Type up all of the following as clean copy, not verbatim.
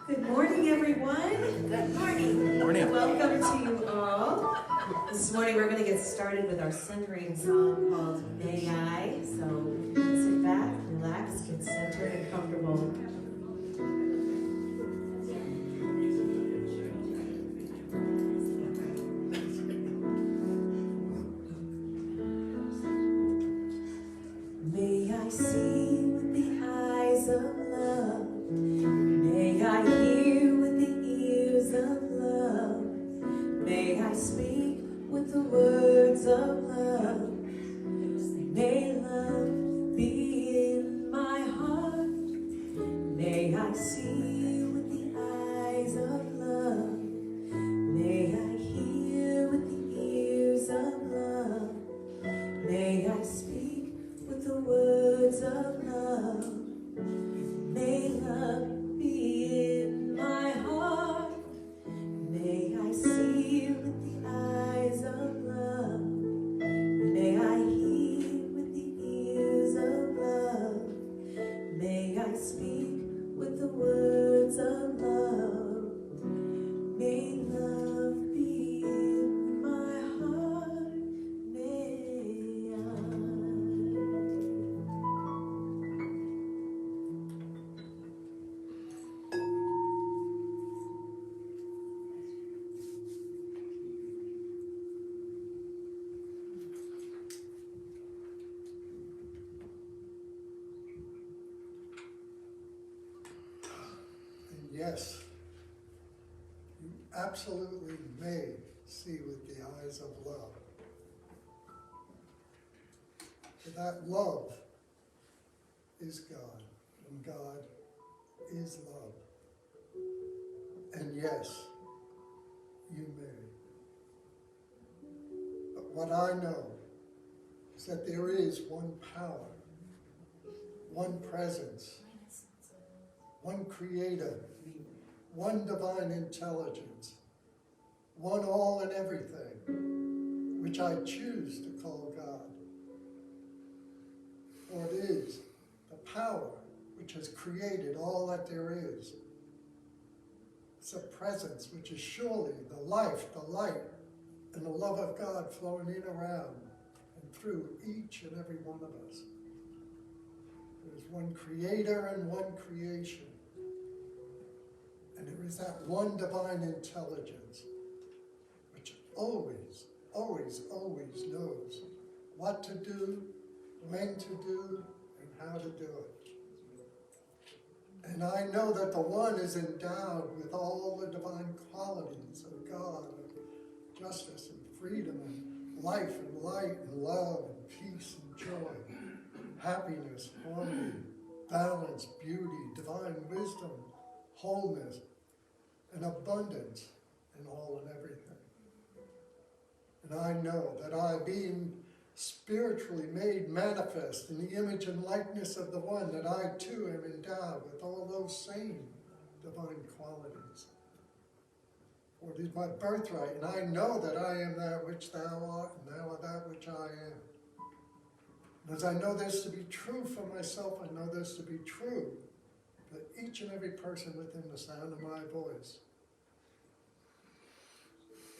Good morning, everyone. Good morning. Good morning. Welcome to you all. This morning we're going to get started with our centering song called May I. So sit back, relax, get centered and comfortable. May I see with the eyes of love. May I hear with the ears of love. May I speak with the words of love. May love be in my heart. May I see with the eyes of love. May I hear with the ears of love. May I speak with the words of love. May love be in my heart. May I see with the eyes of love. May I hear with the ears of love. May I speak with the words of love. May love be in my heart. May I. And yes, you absolutely may see with the eyes of love. For that love is God, and God is love. And yes, you may. But what I know is that there is one power, one presence, one creator, one divine intelligence, one all and everything, which I choose to call God. For it is the power which has created all that there is. It's a presence which is surely the life, the light, and the love of God flowing in, around, and through each and every one of us. There is one creator and one creation. And there is that one divine intelligence which always, always, always knows what to do, when to do, and how to do it. And I know that the one is endowed with all the divine qualities of God, of justice and freedom and life and light and love and peace and joy, happiness, harmony, balance, beauty, divine wisdom, wholeness, and abundance in all and everything. And I know that I, being spiritually made manifest in the image and likeness of the one, that I too am endowed with all those same divine qualities. For it is my birthright, and I know that I am that which thou art, and thou art that which I am. And as I know this to be true for myself, I know this to be true for each and every person within the sound of my voice.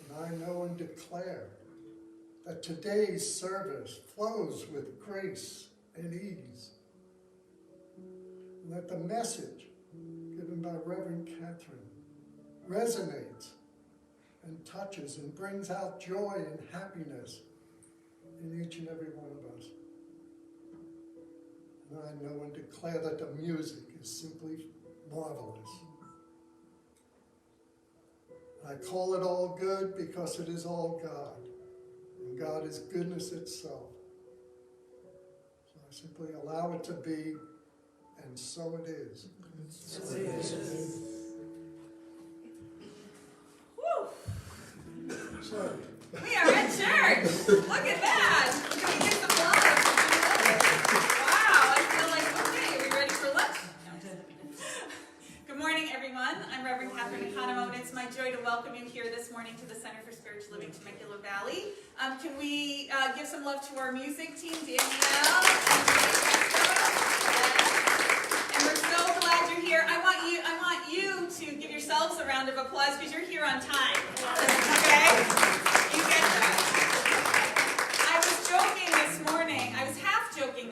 And I know and declare that today's service flows with grace and ease. And that the message given by Rev Katherine resonates and touches and brings out joy and happiness in each and every one of us. And I know and declare that the music is simply marvelous. I call it all good because it is all God. And God is goodness itself. So I simply allow it to be, and so it is. So it is. Woo! So, We are at church. Look at that. Can we get some love? Wow, I feel like, okay, are we ready for lunch? No. Good morning, everyone. I'm Rev Katherine Economou, and it's my joy to welcome you here this morning to the Center for Spiritual Living, Temecula Valley. Can we give some love to our music team, Danielle? And we're so glad you're here. I want you to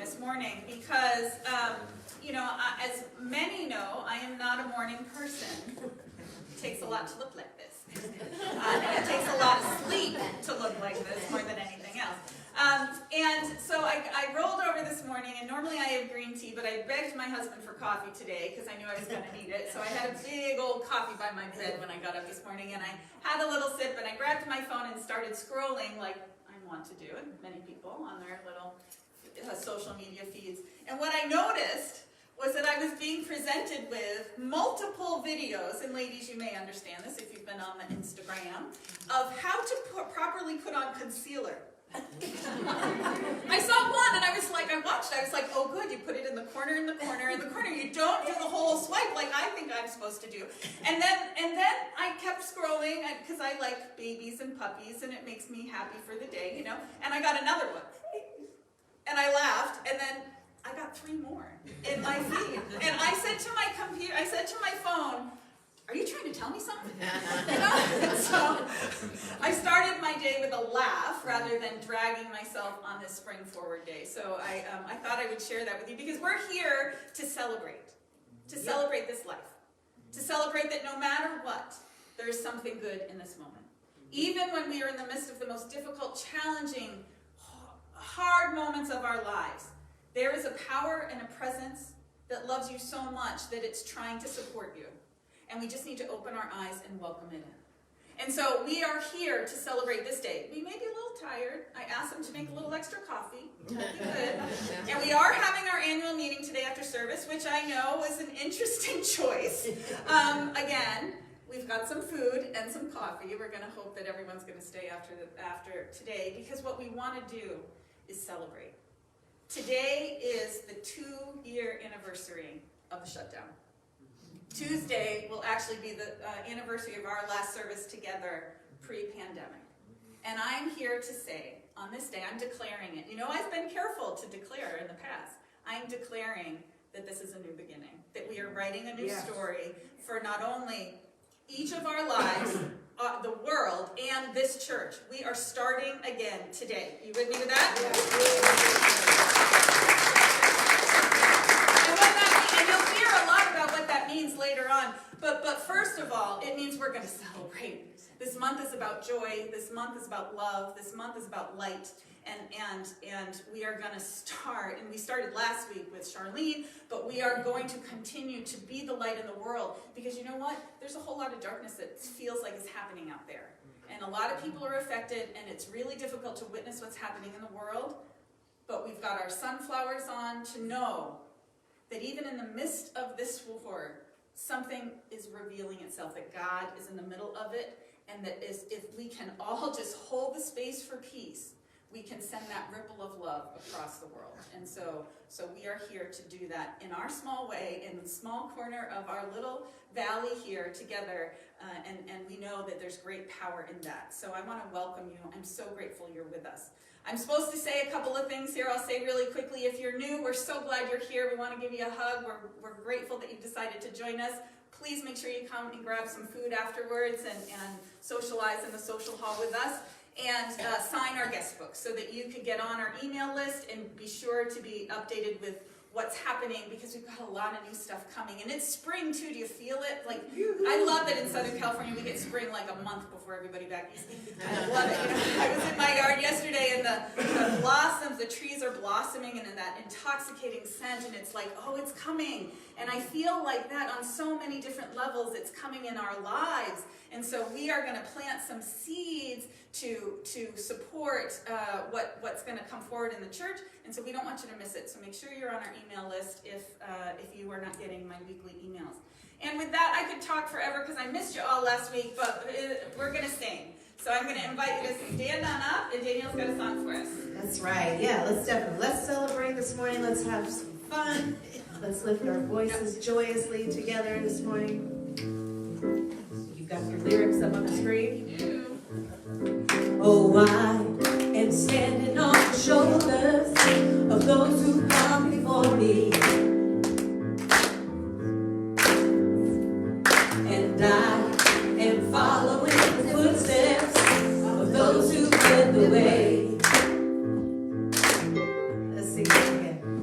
this morning because, as many know, I am not a morning person. It takes a lot to look like this. And it takes a lot of sleep to look like this more than anything else. And so I rolled over this morning, and normally I have green tea, but I begged my husband for coffee today because I knew I was going to need it. So I had a big old coffee by my bed when I got up this morning, and I had a little sip, and I grabbed my phone and started scrolling like I want to do, and many people on their little social media feeds. And what I noticed was that I was being presented with multiple videos, and ladies, you may understand this if you've been on the Instagram, of how to properly put on concealer. I saw one and I watched, I was like, oh good, you put it in the corner, in the corner, in the corner. You don't do the whole swipe like I think I'm supposed to do. And then I kept scrolling because I like babies and puppies and it makes me happy for the day, you know. And I got another one. And I laughed, and then I got 3 more in my feed. And I said to my phone, are you trying to tell me something? You know? So I started my day with a laugh rather than dragging myself on this spring forward day. So I thought I would share that with you because we're here to celebrate this life, to celebrate that no matter what, there is something good in this moment. Even when we are in the midst of the most difficult, challenging, hard moments of our lives, there is a power and a presence that loves you so much that it's trying to support you. And we just need to open our eyes and welcome it in. And so we are here to celebrate this day. We may be a little tired. I asked them to make a little extra coffee. Hope you could. And we are having our annual meeting today after service, which I know was an interesting choice. Again, we've got some food and some coffee. We're going to hope that everyone's going to stay after today, because what we want to do is celebrate. Today is the 2-year anniversary of the shutdown. Tuesday will actually be the anniversary of our last service together pre-pandemic. And I'm here to say, on this day, I'm declaring it. You know, I've been careful to declare in the past. I'm declaring that this is a new beginning, that we are writing a new story for not only each of our lives, the world, and this church. We are starting again today. You with me with that? And you'll hear a lot about what that means later on. But first of all, it means we're going to celebrate. This month is about joy. This month is about love. This month is about light. And we are going to start, and we started last week with Charlene, but we are going to continue to be the light in the world, because you know what? There's a whole lot of darkness that feels like is happening out there. And a lot of people are affected, and it's really difficult to witness what's happening in the world, but we've got our sunflowers on to know that even in the midst of this war, something is revealing itself, that God is in the middle of it, and that if we can all just hold the space for peace, we can send that ripple of love across the world. And so we are here to do that in our small way, in the small corner of our little valley here together, and we know that there's great power in that. So I want to welcome you. I'm so grateful you're with us. I'm supposed to say a couple of things here. I'll say really quickly. If you're new, we're so glad you're here. We want to give you a hug. We're grateful that you decided to join us. Please make sure you come and grab some food afterwards and socialize in the social hall with us. And sign our guest book so that you can get on our email list and be sure to be updated with what's happening, because we've got a lot of new stuff coming. And it's spring too. Do you feel it? Like, I love that in Southern California we get spring like a month before everybody back east. I love it. You know, I was in my yard yesterday and the blossoms, the trees are blossoming and in that intoxicating scent, and it's like, oh, it's coming. And I feel like that on so many different levels. It's coming in our lives. And so we are going to plant some seeds to support what's going to come forward in the church. And so we don't want you to miss it. So make sure you're on our email list if you are not getting my weekly emails. And with that, I could talk forever because I missed you all last week, but we're going to sing. So I'm going to invite you to stand on up, and Danielle's got a song for us. That's right. Yeah, let's celebrate this morning. Let's have some fun. Let's lift our voices joyously together this morning. You've got your lyrics up on the screen. You do. Oh, I am standing on the shoulders of those who come before me, and I am following the footsteps of those who led the way. Let's sing it again.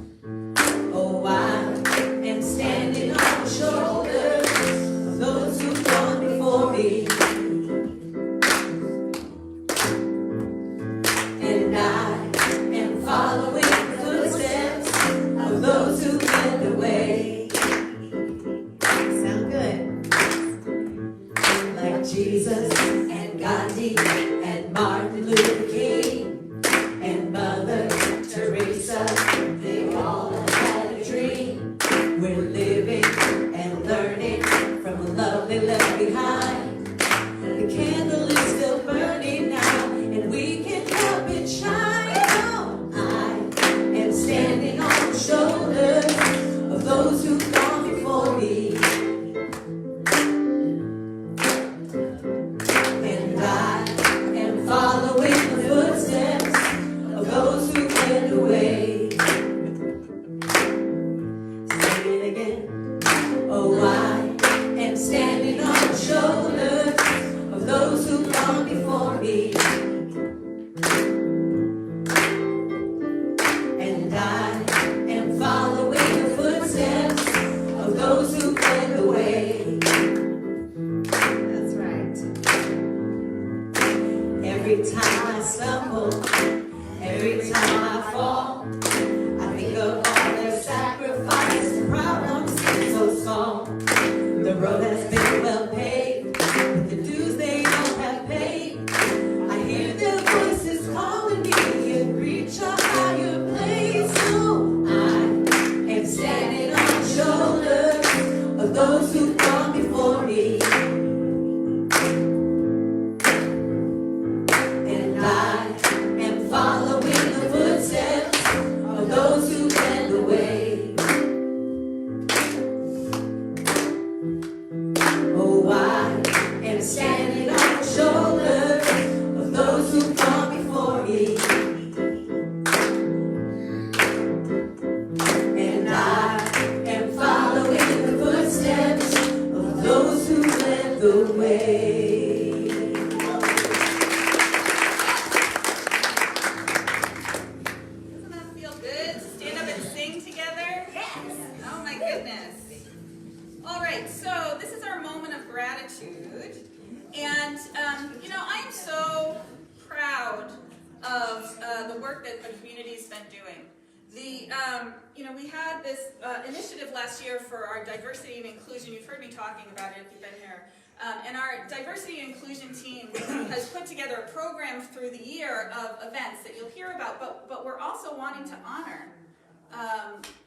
the community's been doing. We had this initiative last year for our diversity and inclusion. You've heard me talking about it if you've been here. And our diversity and inclusion team has put together a program through the year of events that you'll hear about, but we're also wanting to honor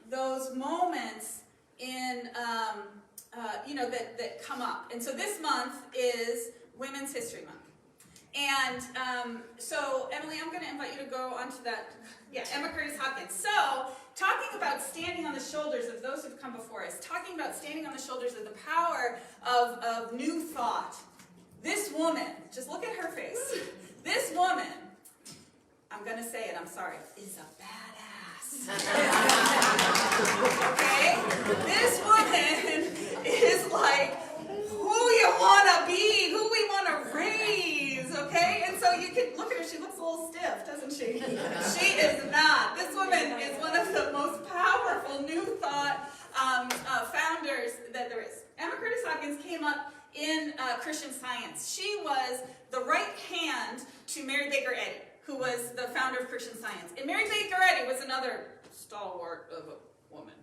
those moments in, that come up. And so this month is Women's History Month. And so, Emily, I'm going to invite you to go onto that. Yeah, Emma Curtis Hopkins. So, talking about standing on the shoulders of those who've come before us, talking about standing on the shoulders of the power of new thought. This woman, just look at her face. This woman, I'm going to say it, I'm sorry, is a badass. Okay? This woman is like who you want to be, who we want to raise, okay? And so you can look at her, she looks a little stiff, doesn't she? She is not. This woman is one of the most powerful new thought founders that there is. Emma Curtis Hopkins came up in Christian Science. She was the right hand to Mary Baker Eddy, who was the founder of Christian Science. And Mary Baker Eddy was another stalwart of a woman.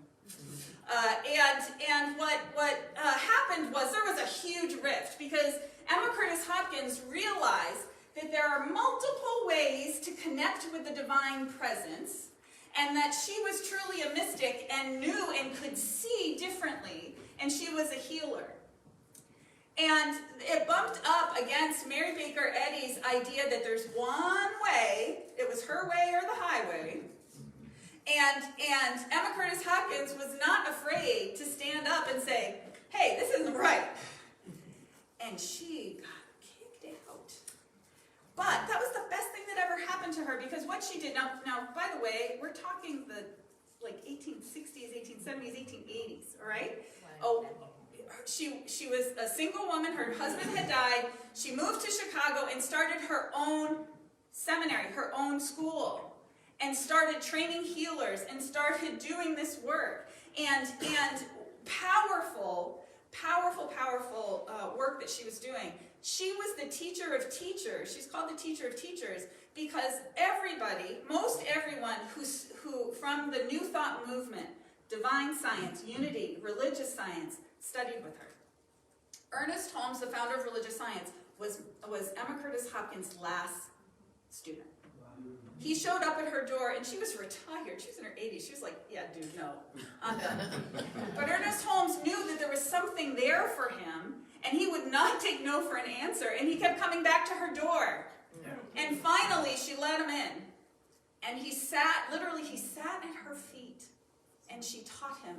And what happened was there was a huge rift because Emma Curtis Hopkins realized that there are multiple ways to connect with the divine presence, and that she was truly a mystic and knew and could see differently, and she was a healer. And it bumped up against Mary Baker Eddy's idea that there's one way, it was her way or the highway. And Emma Curtis Hopkins was not afraid to stand up and say, hey, this isn't right. And she got kicked out. But that was the best thing that ever happened to her, because what she did, now by the way, we're talking the 1860s, 1870s, 1880s, all right? Oh, she was a single woman, her husband had died, she moved to Chicago and started her own seminary, her own school, and started training healers and started doing this work. And powerful work that she was doing. She was the teacher of teachers. She's called the teacher of teachers because everybody, most everyone who from the New Thought movement, divine science, unity, religious science, studied with her. Ernest Holmes, the founder of religious science, was Emma Curtis Hopkins' last student. He showed up at her door, and she was retired. She was in her 80s. She was like, yeah, dude, no, I'm done. But Ernest Holmes knew that there was something there for him, and he would not take no for an answer, and he kept coming back to her door. And finally, she let him in, and he sat at her feet, and she taught him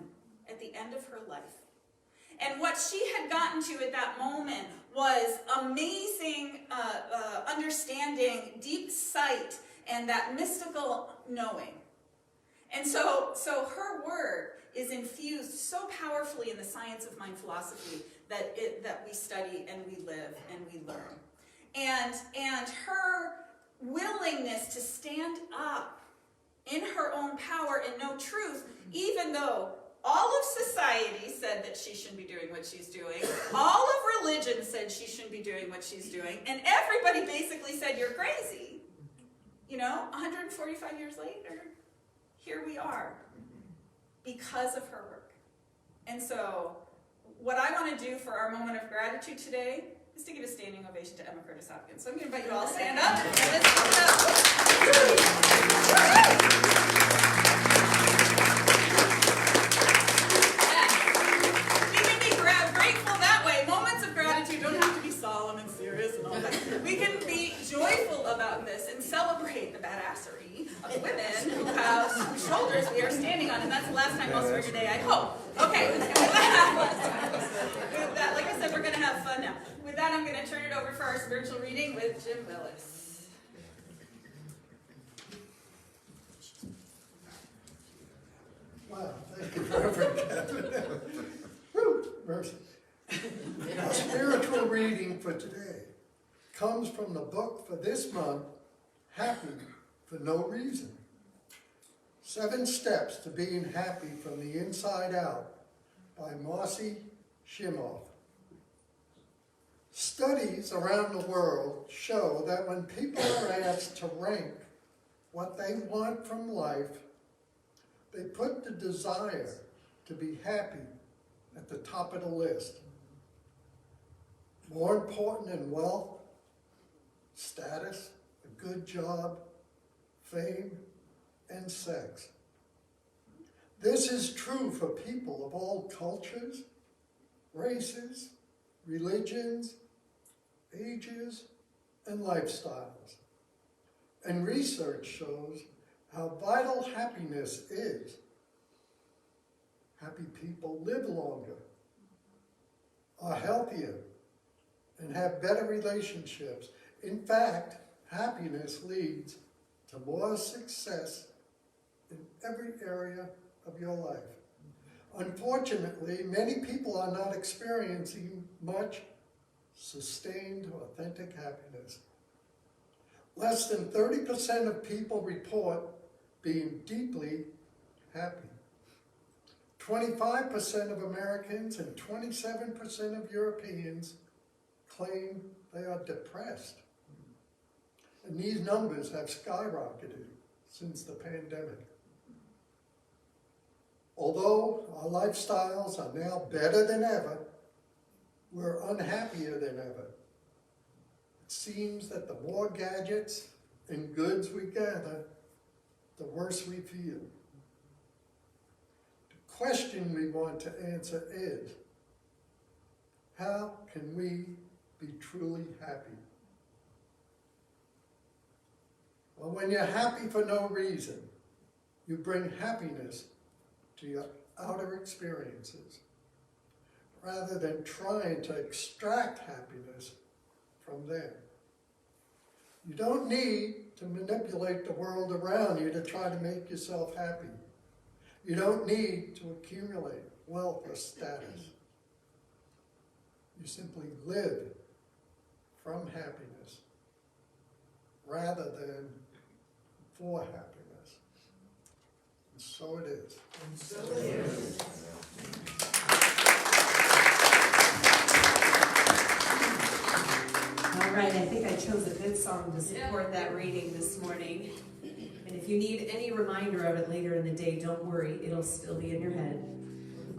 at the end of her life. And what she had gotten to at that moment was amazing understanding, deep sight, and that mystical knowing. And so her work is infused so powerfully in the science of mind philosophy that we study and we live and we learn. And her willingness to stand up in her own power and know truth, even though all of society said that she shouldn't be doing what she's doing, all of religion said she shouldn't be doing what she's doing, and everybody basically said, you're crazy. 145 years later, here we are because of her work. And so what I want to do for our moment of gratitude today is to give a standing ovation to Emma Curtis Hopkins. So I'm going to invite you all to stand up and let's give it up. We can be grateful that way. Moments of gratitude don't have to be solemn and serious and all that. We can be joyful about this and celebrate the badassery of women whose shoulders we are standing on, and that's the last time I'll swear today, I hope. Okay, with that, like I said, we're going to have fun now. With that, I'm going to turn it over for our spiritual reading with Jim Willis. Wow, thank you, Rev Katherine. Woo, mercy. Our spiritual reading for today comes from the book for this month, Happy for No Reason. 7 Steps to Being Happy from the Inside Out by Marcy Shimoff. Studies around the world show that when people are asked to rank what they want from life, they put the desire to be happy at the top of the list. More important than wealth, status, a good job, fame, and sex. This is true for people of all cultures, races, religions, ages, and lifestyles. And research shows how vital happiness is. Happy people live longer, are healthier, and have better relationships. In fact, happiness leads to more success in every area of your life. Unfortunately, many people are not experiencing much sustained, authentic happiness. Less than 30% of people report being deeply happy. 25% of Americans and 27% of Europeans claim they are depressed. And these numbers have skyrocketed since the pandemic. Although our lifestyles are now better than ever, we're unhappier than ever. It seems that the more gadgets and goods we gather, the worse we feel. The question we want to answer is, how can we be truly happy? Well, when you're happy for no reason, you bring happiness to your outer experiences, rather than trying to extract happiness from them. You don't need to manipulate the world around you to try to make yourself happy. You don't need to accumulate wealth or status. You simply live from happiness rather than for happiness. And so it is. And so it is. All right, I think I chose a good song to support that reading this morning. And if you need any reminder of it later in the day, don't worry, it'll still be in your head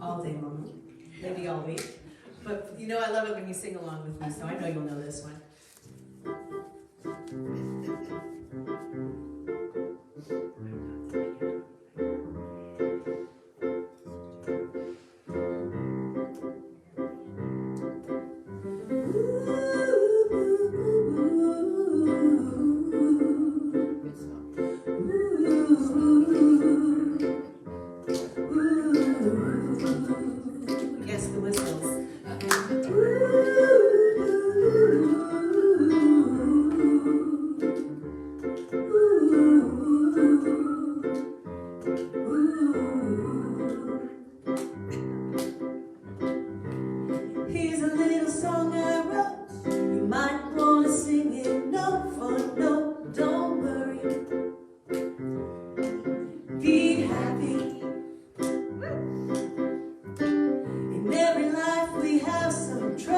all day long, maybe all week. But you know I love it when you sing along with me, so I know you'll know this one. Yes, the whistles. Here's a little song I wrote. You might want to sing it note for note. Don't worry. Be happy. In every life we have some trouble.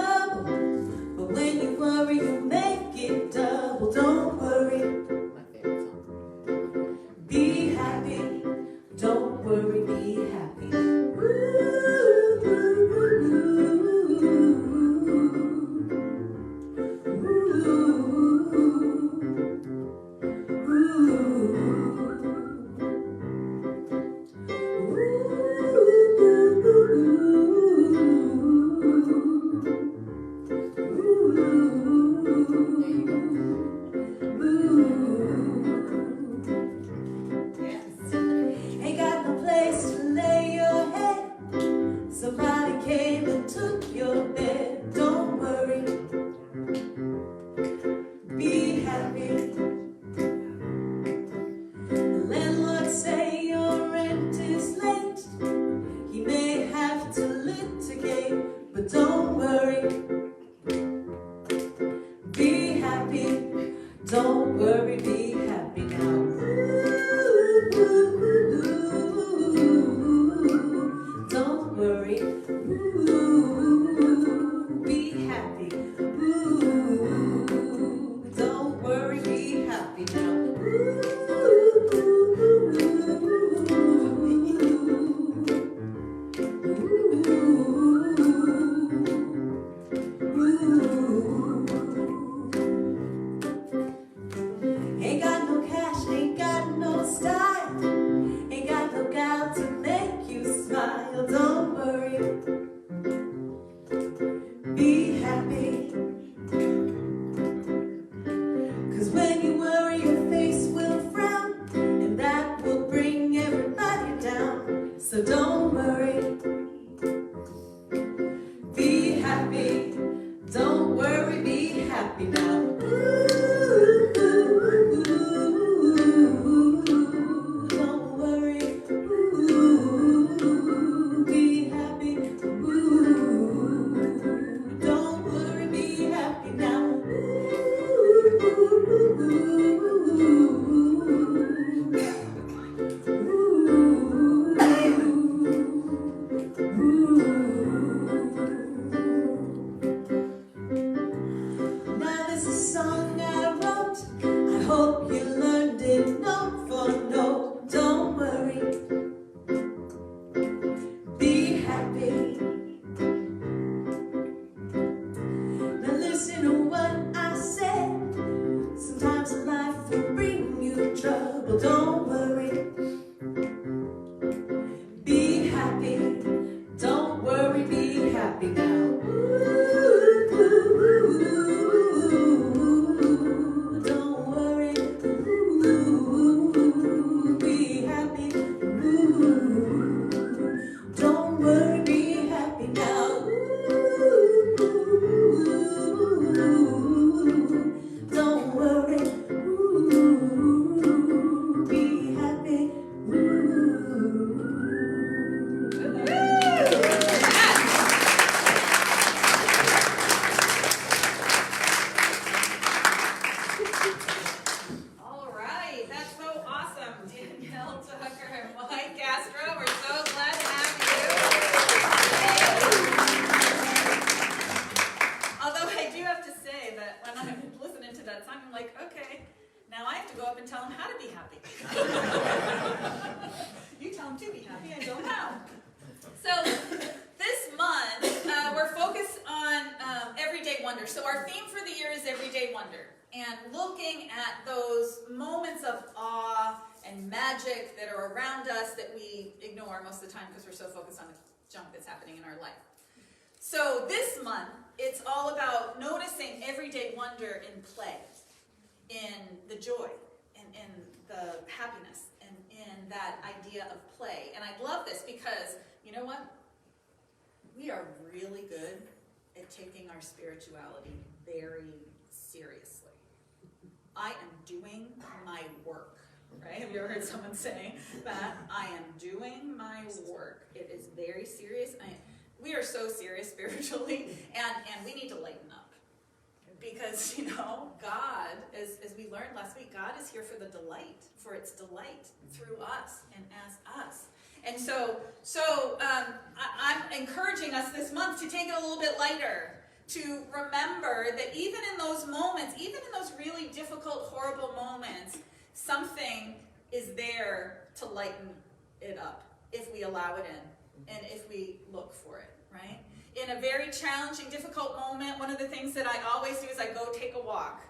smile, don't worry. Be happy. 'Cause when you worry, your face will frown, and that will bring everybody down. So don't worry. Be happy. Don't worry, be happy now. Don't worry. Be happy. Don't worry, be happy now. Now there's a song I wrote, I hope you learned it note for note. Don't worry, be happy. Now listen to what I said. Sometimes life will bring you trouble. Don't worry, be happy. Don't worry, be happy now. Don't worry, be happy. Don't worry, be happy now. Don't worry, be happy. All right, that's so awesome. Danielle Tucker and Mike Castro, we're so glad to have you. Although I do have to say that when I'm listening to that song, I'm like, okay, now I have to go up and tell them how to be happy. You tell them to be happy, I don't know. So this month, we're focused on everyday wonder. So our theme for the year is everyday wonder. And looking at those moments of awe and magic that are around us that we ignore most of the time because we're so focused on the junk that's happening in our life. So this month, it's all about noticing everyday wonder in play, in the joy, in the happiness, and in that idea of play. And I love this because, you know what? We are really good at taking our spirituality very seriously. I am doing my work, right? Have you ever heard someone say that? I am doing my work. It is very serious. We are so serious spiritually, and we need to lighten up. Because, you know, God, as we learned last week, God is here for the delight, for its delight through us and as us. And so I'm encouraging us this month to take it a little bit lighter, to remember that even in those moments, even in those really difficult, horrible moments, something is there to lighten it up if we allow it in and if we look for it, right? In a very challenging, difficult moment, one of the things that I always do is I go take a walk.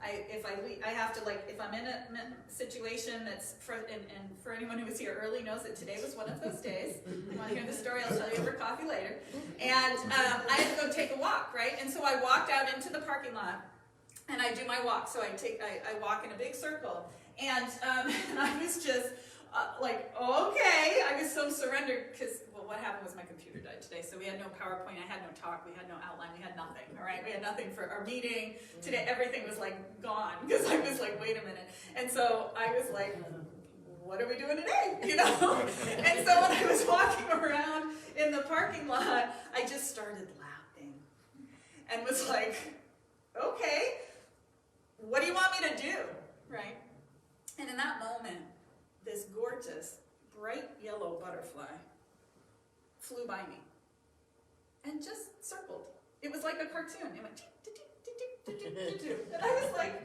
If I'm in a situation that's, and for anyone who was here early knows that today was one of those days. You want to hear the story, I'll tell you over coffee later. And I had to go take a walk, right? And so I walked out into the parking lot, and I do my walk. So I walk in a big circle. And I was just like, okay. I was so surrendered because, well, what happened was my computer died today. So we had no PowerPoint, I had no talk, we had no outline, we had nothing, all right? We had nothing for our meeting. Today, everything was like gone because I was like, wait a minute. And so I was like, what are we doing today? You know? And so when I was walking around in the parking lot, I just started laughing and was like, okay, what do you want me to do, right? And in that moment, this gorgeous, bright yellow butterfly flew by me and just circled. It was like a cartoon. It went and I was like,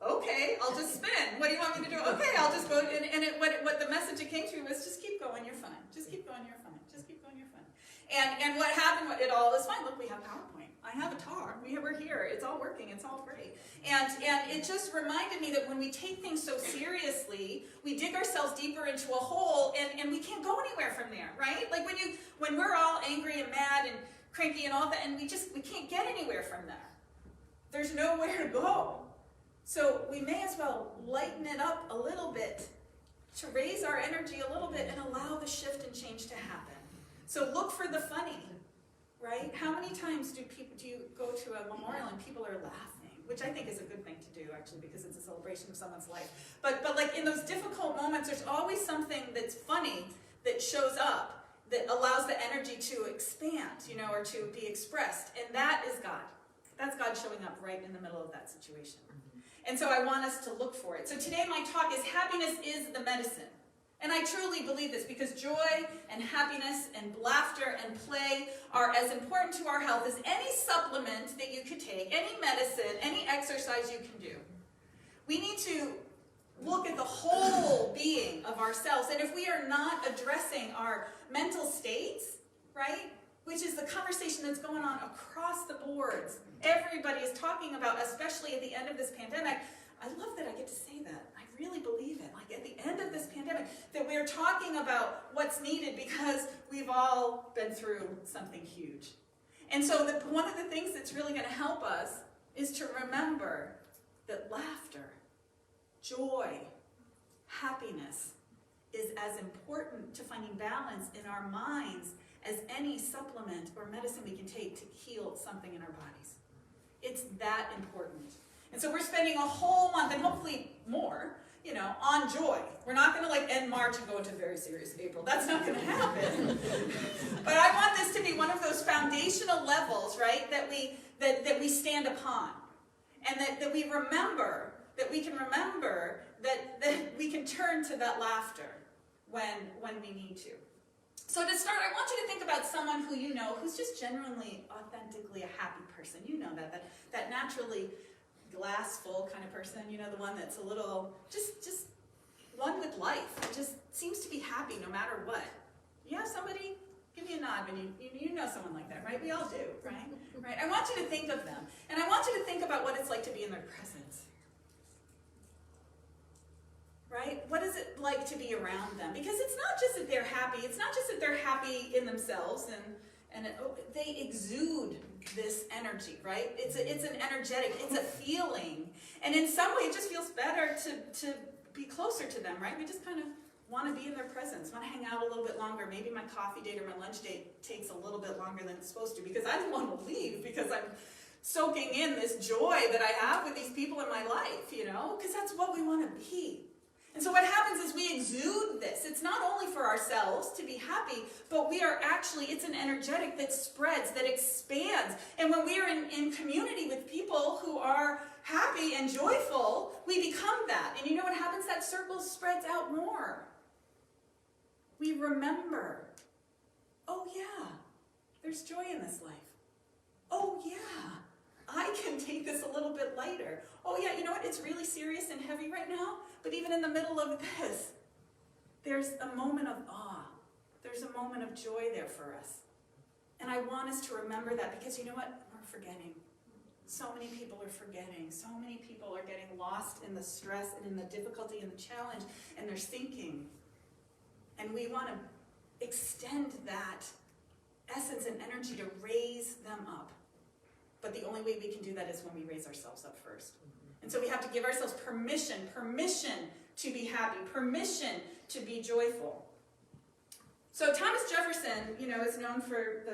okay, I'll just spin. What do you want me to do? Okay, I'll just go. And what the message it came through was, just keep going, you're fine. Just keep going, you're fine. Just keep going, you're fine. And what happened, it all is fine. Look, we have PowerPoint. I have a talk. We're here. It's all working. It's all great. And it just reminded me that when we take things so seriously, we dig ourselves deeper into a hole, and we can't go anywhere from there, right? Like when we're all angry and mad and cranky and all that, and we can't get anywhere from there. There's nowhere to go. So we may as well lighten it up a little bit to raise our energy a little bit and allow the shift and change to happen. So look for the funny, right? How many times do you go to a memorial and people are laughing, which I think is a good thing to do, actually, because it's a celebration of someone's life. But like in those difficult moments, there's always something that's funny that shows up that allows the energy to expand, or to be expressed. And that is God. That's God showing up right in the middle of that situation. And so I want us to look for it. So today my talk is Happiness is the Medicine. And I truly believe this because joy and happiness and laughter and play are as important to our health as any supplement that you could take, any medicine, any exercise you can do. We need to look at the whole being of ourselves. And if we are not addressing our mental states, right, which is the conversation that's going on across the boards, everybody is talking about, especially at the end of this pandemic. I love that I get to say that. I really believe it. Like at the end of this pandemic, that we're talking about what's needed because we've all been through something huge. And so one of the things that's really going to help us is to remember that laughter, joy, happiness is as important to finding balance in our minds as any supplement or medicine we can take to heal something in our bodies. It's that important. And so we're spending a whole month, and hopefully more, on joy. We're not going to end March and go into very serious April. That's not going to happen. But I want this to be one of those foundational levels, right, that we stand upon. And that we remember, that we can remember that we can turn to that laughter when we need to. So to start, I want you to think about someone who you know who's just genuinely, authentically a happy person. You know that naturally glass full kind of person, the one that's a little, just one with life. Just seems to be happy no matter what. You have somebody? Give me a nod when you know someone like that, right? We all do, right? I want you to think of them. And I want you to think about what it's like to be in their presence. Right? What is it like to be around them? Because it's not just that they're happy. It's not just that they're happy in themselves and they exude this energy, right? It's an energetic, it's a feeling. And in some way, it just feels better to be closer to them, right? We just kind of want to be in their presence, want to hang out a little bit longer. Maybe my coffee date or my lunch date takes a little bit longer than it's supposed to because I don't want to leave because I'm soaking in this joy that I have with these people in my life, because that's what we want to be. And so what happens is we exude this. It's not only for ourselves to be happy, but we are actually, it's an energetic that spreads, that expands. And when we are in community with people who are happy and joyful, we become that. And you know what happens? That circle spreads out more. We remember, oh yeah, there's joy in this life. Oh yeah, I can take this a little bit lighter. Oh yeah, you know what? It's really serious and heavy right now, but even in the middle of this, there's a moment of awe. There's a moment of joy there for us. And I want us to remember that because you know what? We're forgetting. So many people are forgetting. So many people are getting lost in the stress and in the difficulty and the challenge, and they're sinking. And we want to extend that essence and energy to raise them up. But the only way we can do that is when we raise ourselves up first. And so we have to give ourselves permission to be happy, permission to be joyful. So Thomas Jefferson, is known for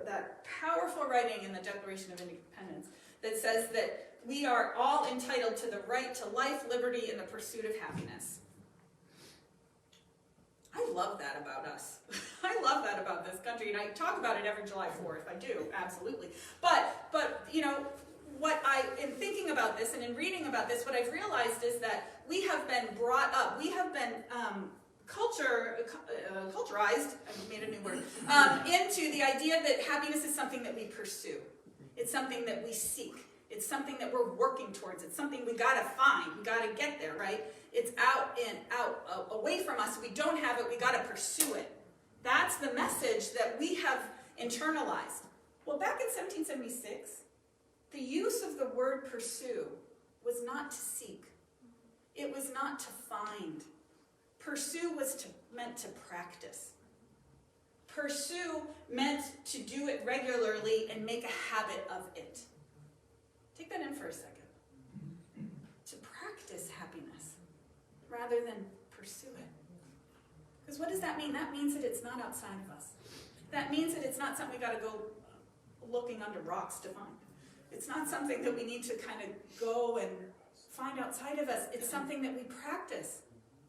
that powerful writing in the Declaration of Independence that says that we are all entitled to the right to life, liberty, and the pursuit of happiness. I love that about us. I love that about this country, and I talk about it every July 4th. I do, absolutely. But what I, in thinking about this and in reading about this, what I've realized is that we have been brought up, we have been culturized, I made a new word, into the idea that happiness is something that we pursue. It's something that we seek. It's something that we're working towards. It's something we gotta find. We gotta get there, right? It's out, away from us. We don't have it. We gotta pursue it. That's the message that we have internalized. Well, back in 1776, the use of the word pursue was not to seek. It was not to find. Pursue was meant to practice. Pursue meant to do it regularly and make a habit of it. Take that in for a second. To practice happiness rather than pursue it. Because what does that mean? That means that it's not outside of us. That means that it's not something we got to go looking under rocks to find. It's not something that we need to kind of go and find outside of us. It's something that we practice.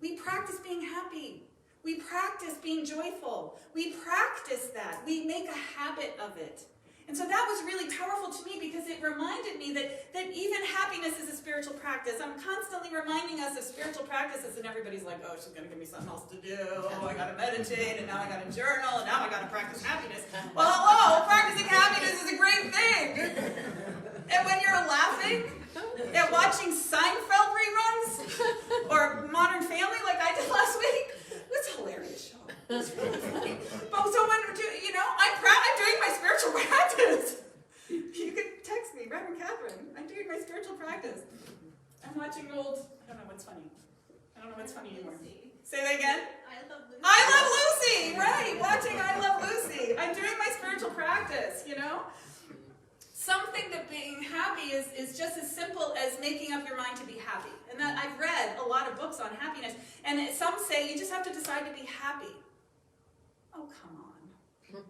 We practice being happy. We practice being joyful. We practice that. We make a habit of it. And so that was really powerful to me because it reminded me that even happiness is a spiritual practice. I'm constantly reminding us of spiritual practices, and everybody's like, oh, she's going to give me something else to do. Oh, I got to meditate, and now I got to journal, and now I got to practice happiness. Well, hello, practicing happiness is a great thing. And when you're laughing at watching Seinfeld reruns or Modern Family like I did last week, it's a hilarious show. It's really funny. But so when, I'm doing my spiritual practice. You can text me, Rev Katherine. I'm doing my spiritual practice. I'm watching old, I don't know what's funny. I don't know what's funny anymore. Say that again? I Love Lucy, right. Watching I Love Lucy. I'm doing my spiritual practice, Something that being happy is just as simple as making up your mind to be happy. And that I've read a lot of books on happiness, and some say you just have to decide to be happy. Oh, come on.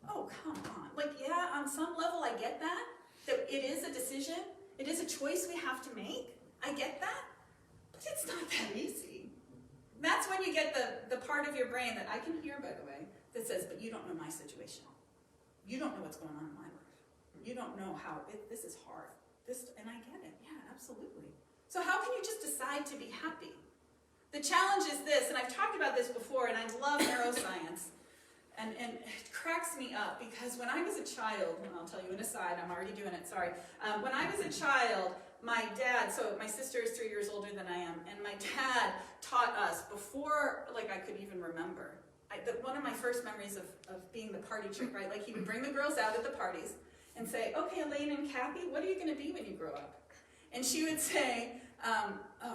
Oh, come on. Yeah, on some level I get that it is a decision. It is a choice we have to make. I get that. But it's not that easy. That's when you get the part of your brain that I can hear, by the way, that says, but you don't know my situation. You don't know what's going on in my life. You don't know how, this is hard. And I get it. Yeah, absolutely. So how can you just decide to be happy? The challenge is this, and I've talked about this before, and I love neuroscience. And it cracks me up because when I was a child, and I'll tell you an aside, I'm already doing it, sorry. When I was a child, my dad, so my sister is 3 years older than I am, and my dad taught us before, I could even remember. One of my first memories of being the party chick, right? He would bring the girls out at the parties and say, okay, Elaine and Kathy, what are you going to be when you grow up? And she would say,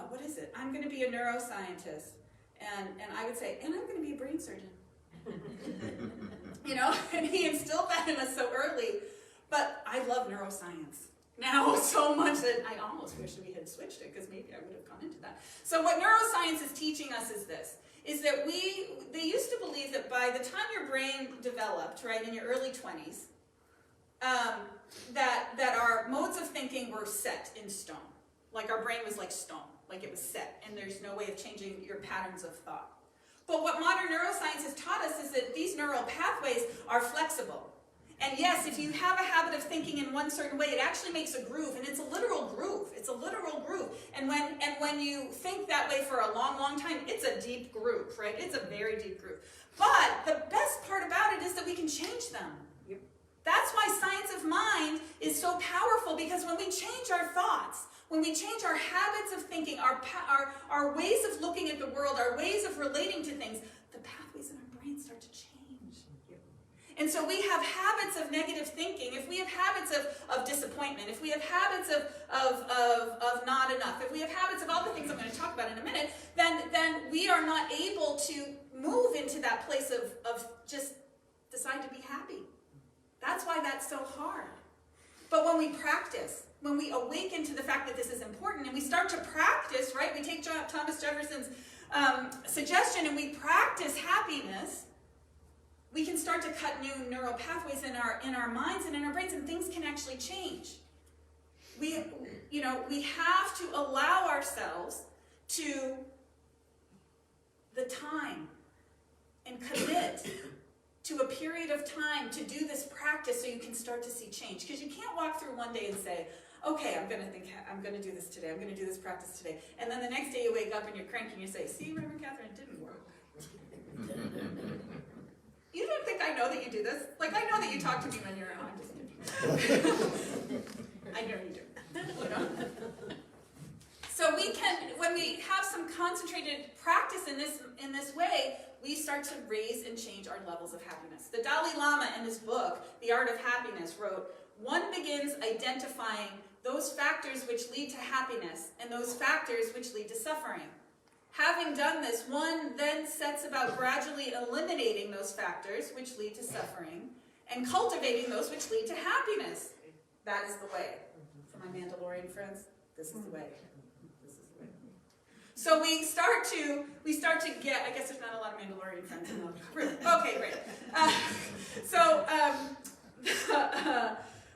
what is it? I'm going to be a neuroscientist. And I would say, and I'm going to be a brain surgeon. And he instilled that in us so early. But I love neuroscience now so much that I almost wish we had switched it because maybe I would have gone into that. So what neuroscience is teaching us is this, is that they used to believe that by the time your brain developed, right, in your early 20s, that our modes of thinking were set in stone. Our brain was like stone, it was set, and there's no way of changing your patterns of thought. But what modern neuroscience has taught us is that these neural pathways are flexible. And yes, if you have a habit of thinking in one certain way, it actually makes a groove, and it's a literal groove. It's a literal groove. And when you think that way for a long, long time, it's a deep groove, right? It's a very deep groove. But the best part about it is that we can change them. That's why science of mind is so powerful, because when we change our thoughts, when we change our habits of thinking, our ways of looking at the world, our ways of relating to things, the pathways in our brain start to change. And so we have habits of negative thinking, if we have habits of disappointment, if we have habits of not enough, if we have habits of all the things I'm going to talk about in a minute, then we are not able to move into that place of just decide to be happy. That's why that's so hard. But when we practice, when we awaken to the fact that this is important, and we start to practice, right? We take Thomas Jefferson's suggestion and we practice happiness, we can start to cut new neural pathways in our minds and in our brains, and things can actually change. We have to allow ourselves to the time and commit to a period of time to do this practice so you can start to see change. Because you can't walk through one day and say, okay, I'm going to do this today, I'm going to do this practice today. And then the next day you wake up and you're cranky and you say, see, Rev Katherine, it didn't work. You don't think I know that you do this? I know that you talk to me when you're, I'm just kidding. I know you do. So we can, when we have some concentrated practice in this way, we start to raise and change our levels of happiness. The Dalai Lama in his book, The Art of Happiness, wrote, "One begins identifying those factors which lead to happiness and those factors which lead to suffering. Having done this, one then sets about gradually eliminating those factors which lead to suffering and cultivating those which lead to happiness. That is the way." For my Mandalorian friends, this is the way. This is the way. So we start to get, I guess there's not a lot of Mandalorian friends in the room. Okay, great.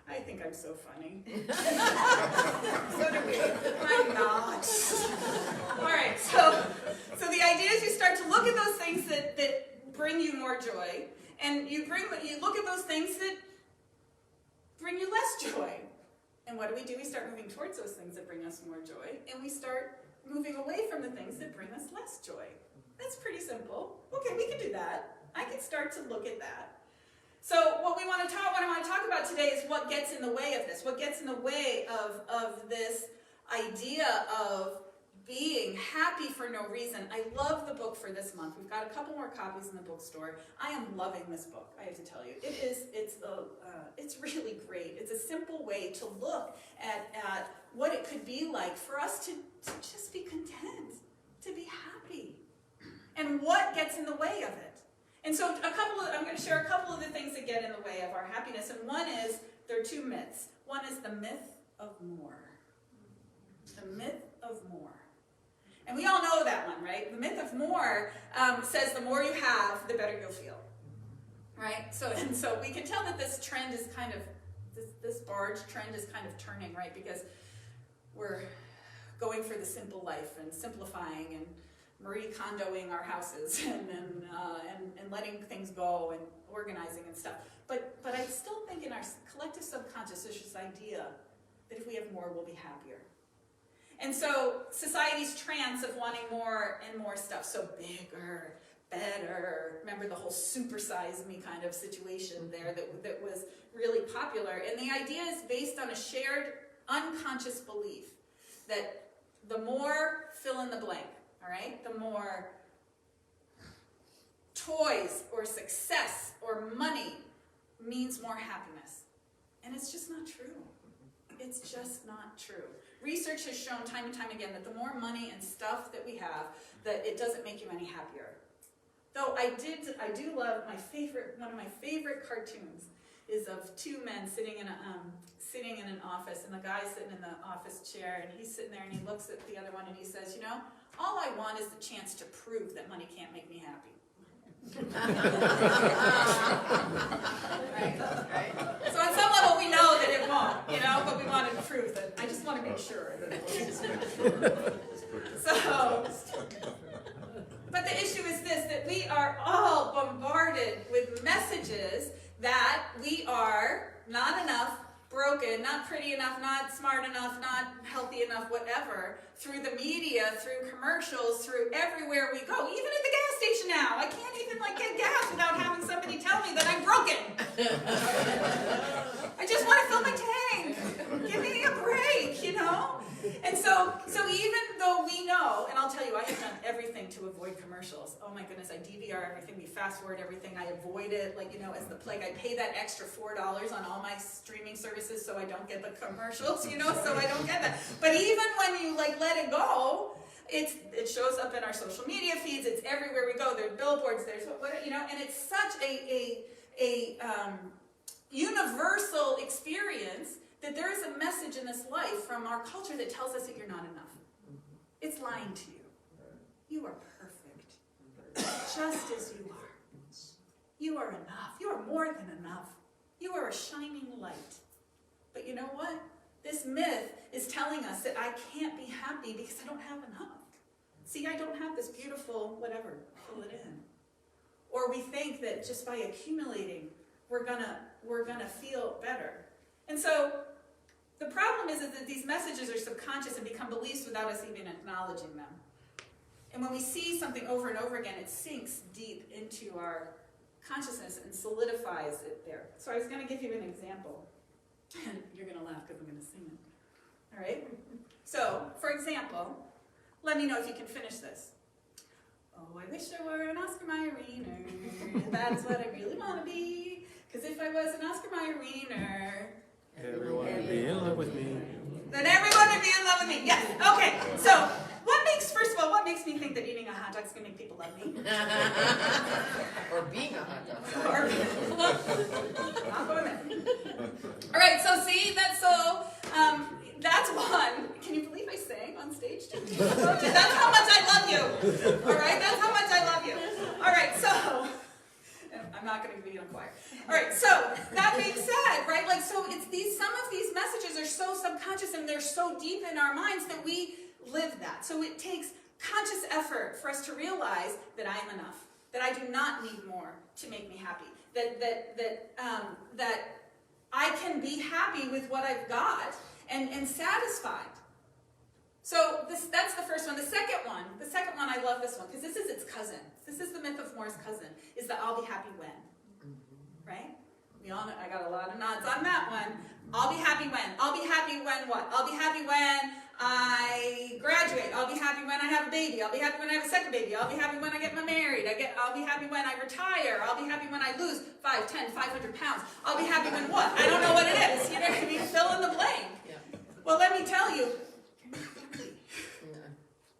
I think I'm so funny. So do we. I'm not. All right, so the idea is you start to look at those things that bring you more joy, and you look at those things that bring you less joy. And what do? We start moving towards those things that bring us more joy, and we start moving away from the things that bring us less joy. That's pretty simple. Okay, we can do that. I can start to look at that. So what I want to talk about today is what gets in the way of this. What gets in the way of this idea of being happy for no reason. I love the book for this month. We've got a couple more copies in the bookstore. I am loving this book, I have to tell you. It's really great. It's a simple way to look at what it could be like for us to just be content, to be happy, and what gets in the way of it. And so I'm going to share a couple of the things that get in the way of our happiness. And one is, there are two myths. One is the myth of more. The myth of more. And we all know that one, right? The myth of more says the more you have, the better you'll feel. Right? So we can tell that this trend is kind of, this barge trend is kind of turning, right? Because we're going for the simple life and simplifying and Marie Kondoing our houses and letting things go and organizing and stuff. But I still think in our collective subconscious there's this idea that if we have more, we'll be happier. And so society's trance of wanting more and more stuff, so bigger, better. Remember the whole supersize me kind of situation there that was really popular. And the idea is based on a shared unconscious belief that the more fill in the blank, all right? The more toys or success or money means more happiness. And it's just not true. It's just not true. Research has shown time and time again that the more money and stuff that we have, that it doesn't make you any happier. Though I do love one of my favorite cartoons is of two men sitting in an office, and the guy's sitting in the office chair, and he's sitting there and he looks at the other one and he says, all I want is the chance to prove that money can't make me happy. Right? So on some level we know that it won't, but we want to prove that. I just want to make sure that it won't. But the issue is this, that we are all bombarded with messages that we are not enough, broken, not pretty enough, not smart enough, not healthy enough, whatever, through the media, through commercials, through everywhere we go. Even at the gas station now. I can't even get gas without having somebody tell me that I'm broken. I just want to fill my tank. Give me a break, And so even though we know, and I'll tell you, I have done everything to avoid commercials. Oh my goodness, I DVR everything, we fast forward everything, I avoid it, as the plague. I pay that extra $4 on all my streaming services so I don't get the commercials, so I don't get that. But even when you let it go, it shows up in our social media feeds, it's everywhere we go, there's billboards, there's and it's such a universal experience that there is a message in this life from our culture that tells us that you're not enough. It's lying to you. You are perfect, just as you are. You are enough. You are more than enough. You are a shining light. But you know what? This myth is telling us that I can't be happy because I don't have enough. See, I don't have this beautiful whatever, fill it in. Or we think that just by accumulating, we're gonna feel better. And so the problem is that these messages are subconscious and become beliefs without us even acknowledging them. And when we see something over and over again, it sinks deep into our consciousness and solidifies it there. So I was going to give you an example. And you're going to laugh because I'm going to sing it. All right? So, for example, let me know if you can finish this. Oh, I wish I were an Oscar Mayer wiener. That's what I really want to be. Because if I was an Oscar Mayer wiener, Everyone would be in love with me. then everyone would be in love with me. Yes. Okay. So, first of all, what makes me think that eating a hot dog is going to make people love me? Or being a hot dog. Not going there. All right. So see, that's one. Can you believe I sang on stage? That's how much I love you. All right. That's how much I love you. All right. So. I'm not going to be in a choir. All right, so that being said, right, like, so it's some of these messages are so subconscious and they're so deep in our minds that we live that. So it takes conscious effort for us to realize that I am enough, that I do not need more to make me happy, that I can be happy with what I've got and satisfied. So that's the first one. The second one, I love this one because this is its cousin. This is the myth of more's cousin, is that I'll be happy when, right? We all know, I got a lot of nods on that one. I'll be happy when. I'll be happy when what? I'll be happy when I graduate. I'll be happy when I have a baby. I'll be happy when I have a second baby. I'll be happy when I get married. I'll be happy when I retire. I'll be happy when I lose 5, 10, 500 pounds. I'll be happy when what? I don't know what it is. You know what I mean? Fill in the blank. Yeah. Well, let me tell you,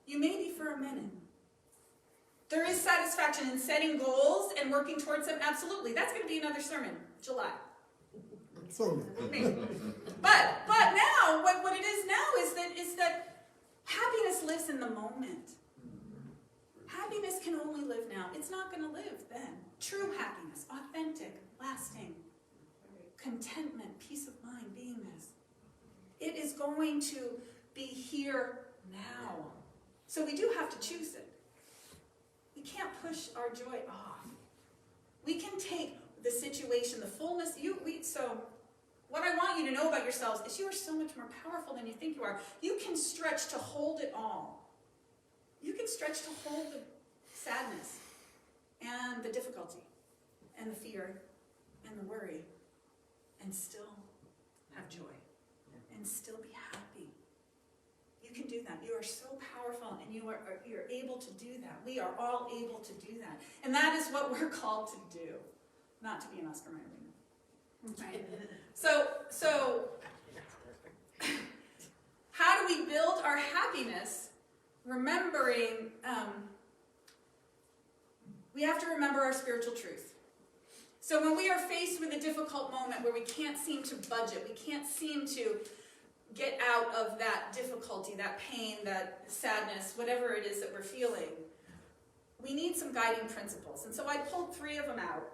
you may be for a minute. There is satisfaction in setting goals and working towards them. Absolutely. That's going to be another sermon, July. So, But now, what it is now is that happiness lives in the moment. Happiness can only live now. It's not going to live then. True happiness, authentic, lasting, contentment, peace of mind, beingness. It is going to be here now. So we do have to choose it. We can't push our joy off. We can take the situation, the fullness. So what I want you to know about yourselves is you are so much more powerful than you think you are. You can stretch to hold it all. You can stretch to hold the sadness and the difficulty and the fear and the worry and still have joy and still be happy. You can do that. You are so powerful and you're able to do that. We are all able to do that. And that is what we're called to do. Not to be an Oscar Mayer winner. Right? So how do we build our happiness? Remembering, we have to remember our spiritual truth. So when we are faced with a difficult moment where we can't seem to budget, we can't seem to get out of that difficulty, that pain, that sadness, whatever it is that we're feeling, we need some guiding principles. And so I pulled 3 of them out.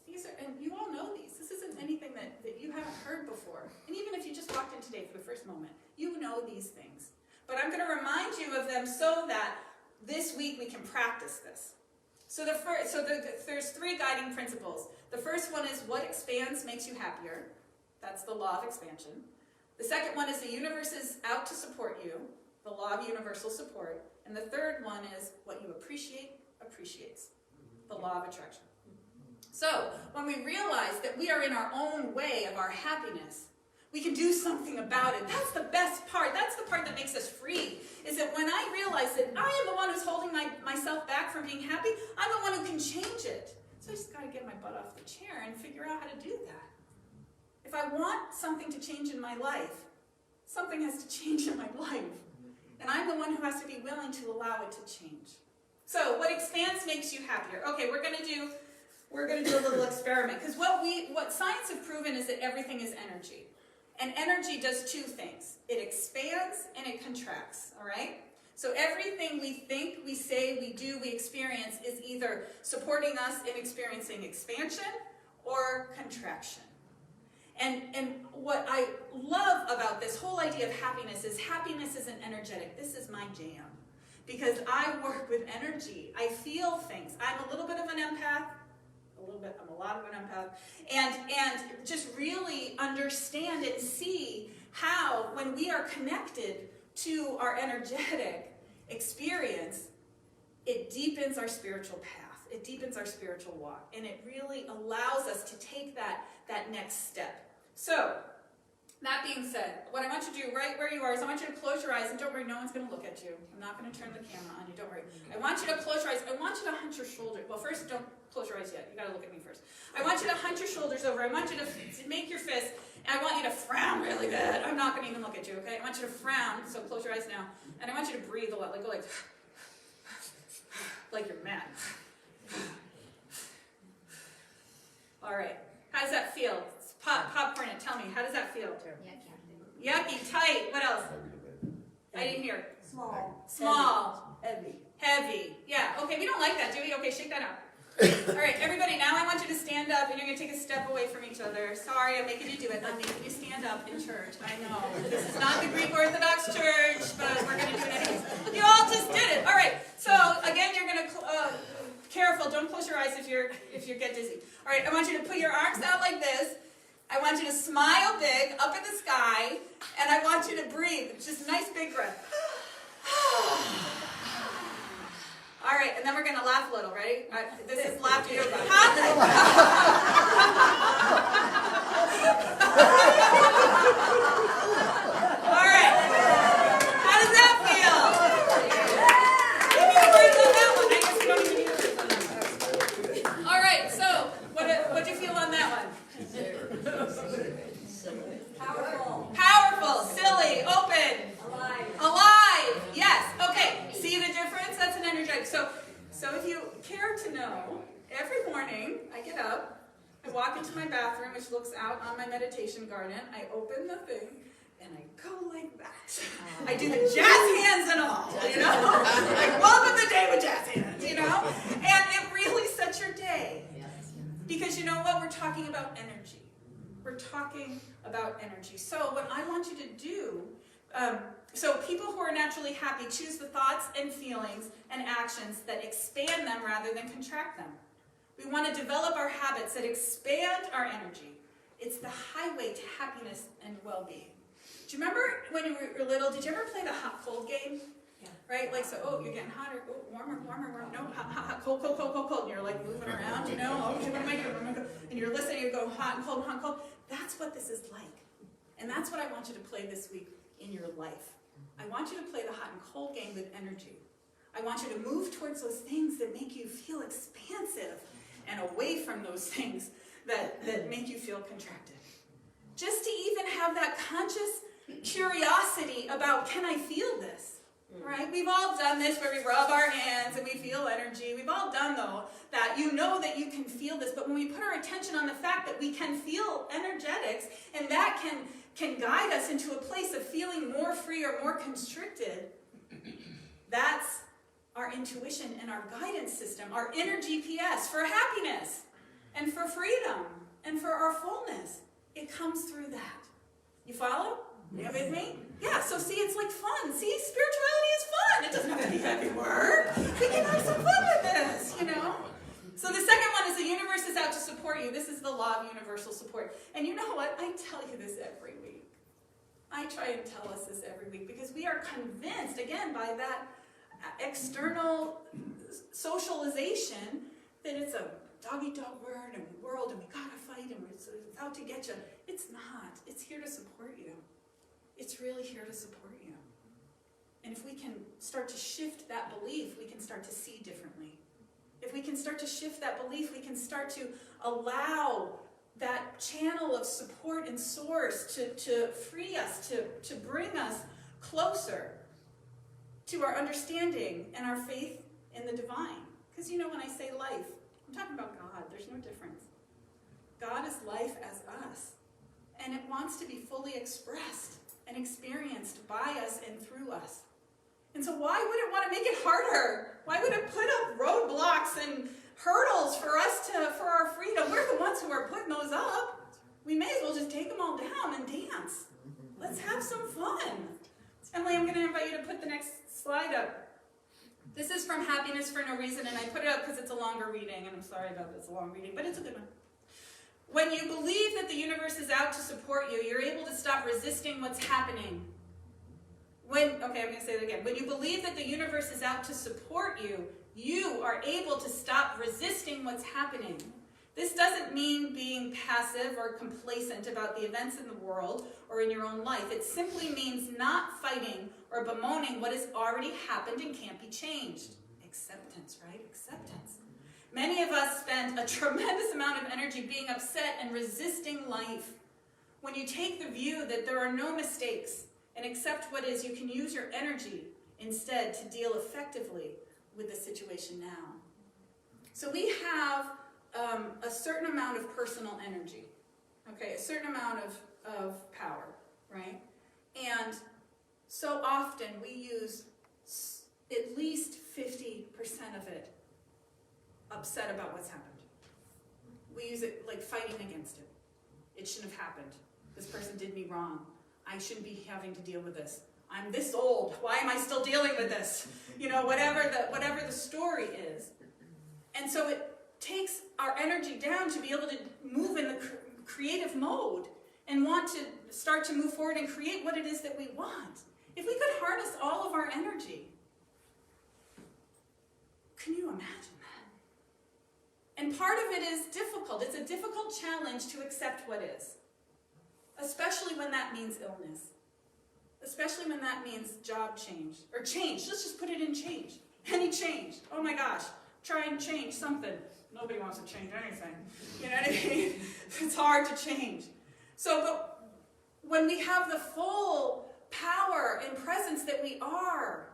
These are, and you all know these. This isn't anything that you haven't heard before. And even if you just walked in today for the first moment, you know these things. But I'm going to remind you of them so that this week we can practice this. So there's 3 guiding principles. The first one is what expands makes you happier. That's the law of expansion. The second one is the universe is out to support you, the law of universal support. And the third one is what you appreciate appreciates, the law of attraction. So when we realize that we are in our own way of our happiness, we can do something about it. That's the best part. That's the part that makes us free, is that when I realize that I am the one who's holding myself back from being happy, I'm the one who can change it. So I just got to get my butt off the chair and figure out how to do that. If I want something to change in my life, something has to change in my life. And I'm the one who has to be willing to allow it to change. So what expands makes you happier. Okay, we're going to do a little experiment. Because what science has proven is that everything is energy. And energy does 2 things. It expands and it contracts, all right? So everything we think, we say, we do, we experience is either supporting us in experiencing expansion or contraction. And what I love about this whole idea of happiness isn't energetic. This is my jam. Because I work with energy. I feel things. I'm a little bit of an empath. I'm a lot of an empath. And just really understand and see how when we are connected to our energetic experience, it deepens our spiritual path. It deepens our spiritual walk. And it really allows us to take that next step. So, That being said, what I want you to do right where you are is I want you to close your eyes, and don't worry, no one's going to look at you. I'm not going to turn the camera on you, don't worry. I want you to close your eyes. I want you to hunch your shoulders. Well, first, don't close your eyes yet. You got to look at me first. I want you to hunch your shoulders over. I want you to make your fist, and I want you to frown really bad. I'm not going to even look at you, okay? I want you to frown, so close your eyes now. And I want you to breathe a lot, like go like you're mad. All right. How does that feel? Popcorn it. Tell me, how does that feel? Yucky, tight. What else? I didn't hear. Small. Heavy. Yeah. Okay, we don't like that, do we? Okay, shake that out. All right, everybody, now I want you to stand up, and you're going to take a step away from each other. Sorry, I'm making you do it. I'm making you stand up in church. I know. This is not the Greek Orthodox Church, but we're going to do it anyways. You all just did it. All right, so again, you're going to... careful, don't close your eyes if you get dizzy. All right, I want you to put your arms out like this. I want you to smile big, up in the sky, and I want you to breathe. Just a nice big breath. All right, and then we're going to laugh a little. Ready? This is laughter yoga. All right. How does that feel? Give me the words on that one. I guess we don't even need the words on that one. All right, so what do you feel on that one? Powerful, silly, open, alive. Yes. Okay. See the difference? That's an energetic. So if you care to know, every morning I get up, I walk into my bathroom, which looks out on my meditation garden. I open the thing, and I go like that. I do the jazz hands and all, you know? Like, welcome the day with jazz hands, you know? And it really sets your day. Because you know what? We're talking about energy. We're talking about energy. So what I want you to do, so people who are naturally happy choose the thoughts and feelings and actions that expand them rather than contract them. We want to develop our habits that expand our energy. It's the highway to happiness and well-being. Do you remember when you were little, did you ever play the hot-cold game? Yeah. Right? Like, so, oh, you're getting hotter, oh, warmer, no, hot, cold, and you're like moving around, you know, okay, what am I doing? And you're listening, you go hot and cold, That's what this is like. And that's what I want you to play this week in your life. I want you to play the hot and cold game with energy. I want you to move towards those things that make you feel expansive and away from those things that make you feel contracted. Just to even have that conscious curiosity about, can I feel this? Right? We've all done this where we rub our hands and we feel energy. We've all done, though, that you know that you can feel this. But when we put our attention on the fact that we can feel energetics, and that can guide us into a place of feeling more free or more constricted, that's our intuition and our guidance system, our inner GPS for happiness and for freedom and for our fullness. It comes through that. You follow? You with me? Yeah, so see, it's like fun. See, spirituality is fun. It doesn't have to be heavy work. We can have some fun with this, you know? So the second one is the universe is out to support you. This is the law of universal support. And you know what? I tell you this every week. I try and tell us this every week because we are convinced, again, by that external socialization that it's a dog-eat-dog world and we gotta fight and it's out to get you. It's not. It's here to support you. It's really here to support you. And if we can start to shift that belief, we can start to see differently. If we can start to shift that belief, we can start to allow that channel of support and source to free us, to bring us closer to our understanding and our faith in the divine. Because you know, when I say life, I'm talking about God. There's no difference. God is life as us. And it wants to be fully expressed and experienced by us and through us. And so why would it want to make it harder? Why would it put up roadblocks and hurdles for us for our freedom? We're the ones who are putting those up. We may as well just take them all down and dance. Let's have some fun. Emily, I'm going to invite you to put the next slide up. This is from Happiness for No Reason, and I put it up because it's a longer reading, and I'm sorry about this long reading, but it's a good one. When you believe that the universe is out to support you, you're able to stop resisting what's happening. I'm going to say it again. When you believe that the universe is out to support you, you are able to stop resisting what's happening. This doesn't mean being passive or complacent about the events in the world or in your own life. It simply means not fighting or bemoaning what has already happened and can't be changed. Acceptance, right? Acceptance. Many of us spend a tremendous amount of energy being upset and resisting life. When you take the view that there are no mistakes and accept what is, you can use your energy instead to deal effectively with the situation now. So we have a certain amount of personal energy, okay, a certain amount of power, right? And so often we use at least 50% of it upset about what's happened. We use it like fighting against it. It shouldn't have happened. This person did me wrong. I shouldn't be having to deal with this. I'm this old. Why am I still dealing with this? You know, whatever the story is. And so it takes our energy down to be able to move in the creative mode and want to start to move forward and create what it is that we want. If we could harness all of our energy, can you imagine that? And part of it is difficult. It's a difficult challenge to accept what is, especially when that means illness, especially when that means job change, or change. Let's just put it in change. Any change. Oh my gosh, try and change something. Nobody wants to change anything. You know what I mean? It's hard to change. So, but when we have the full power and presence that we are,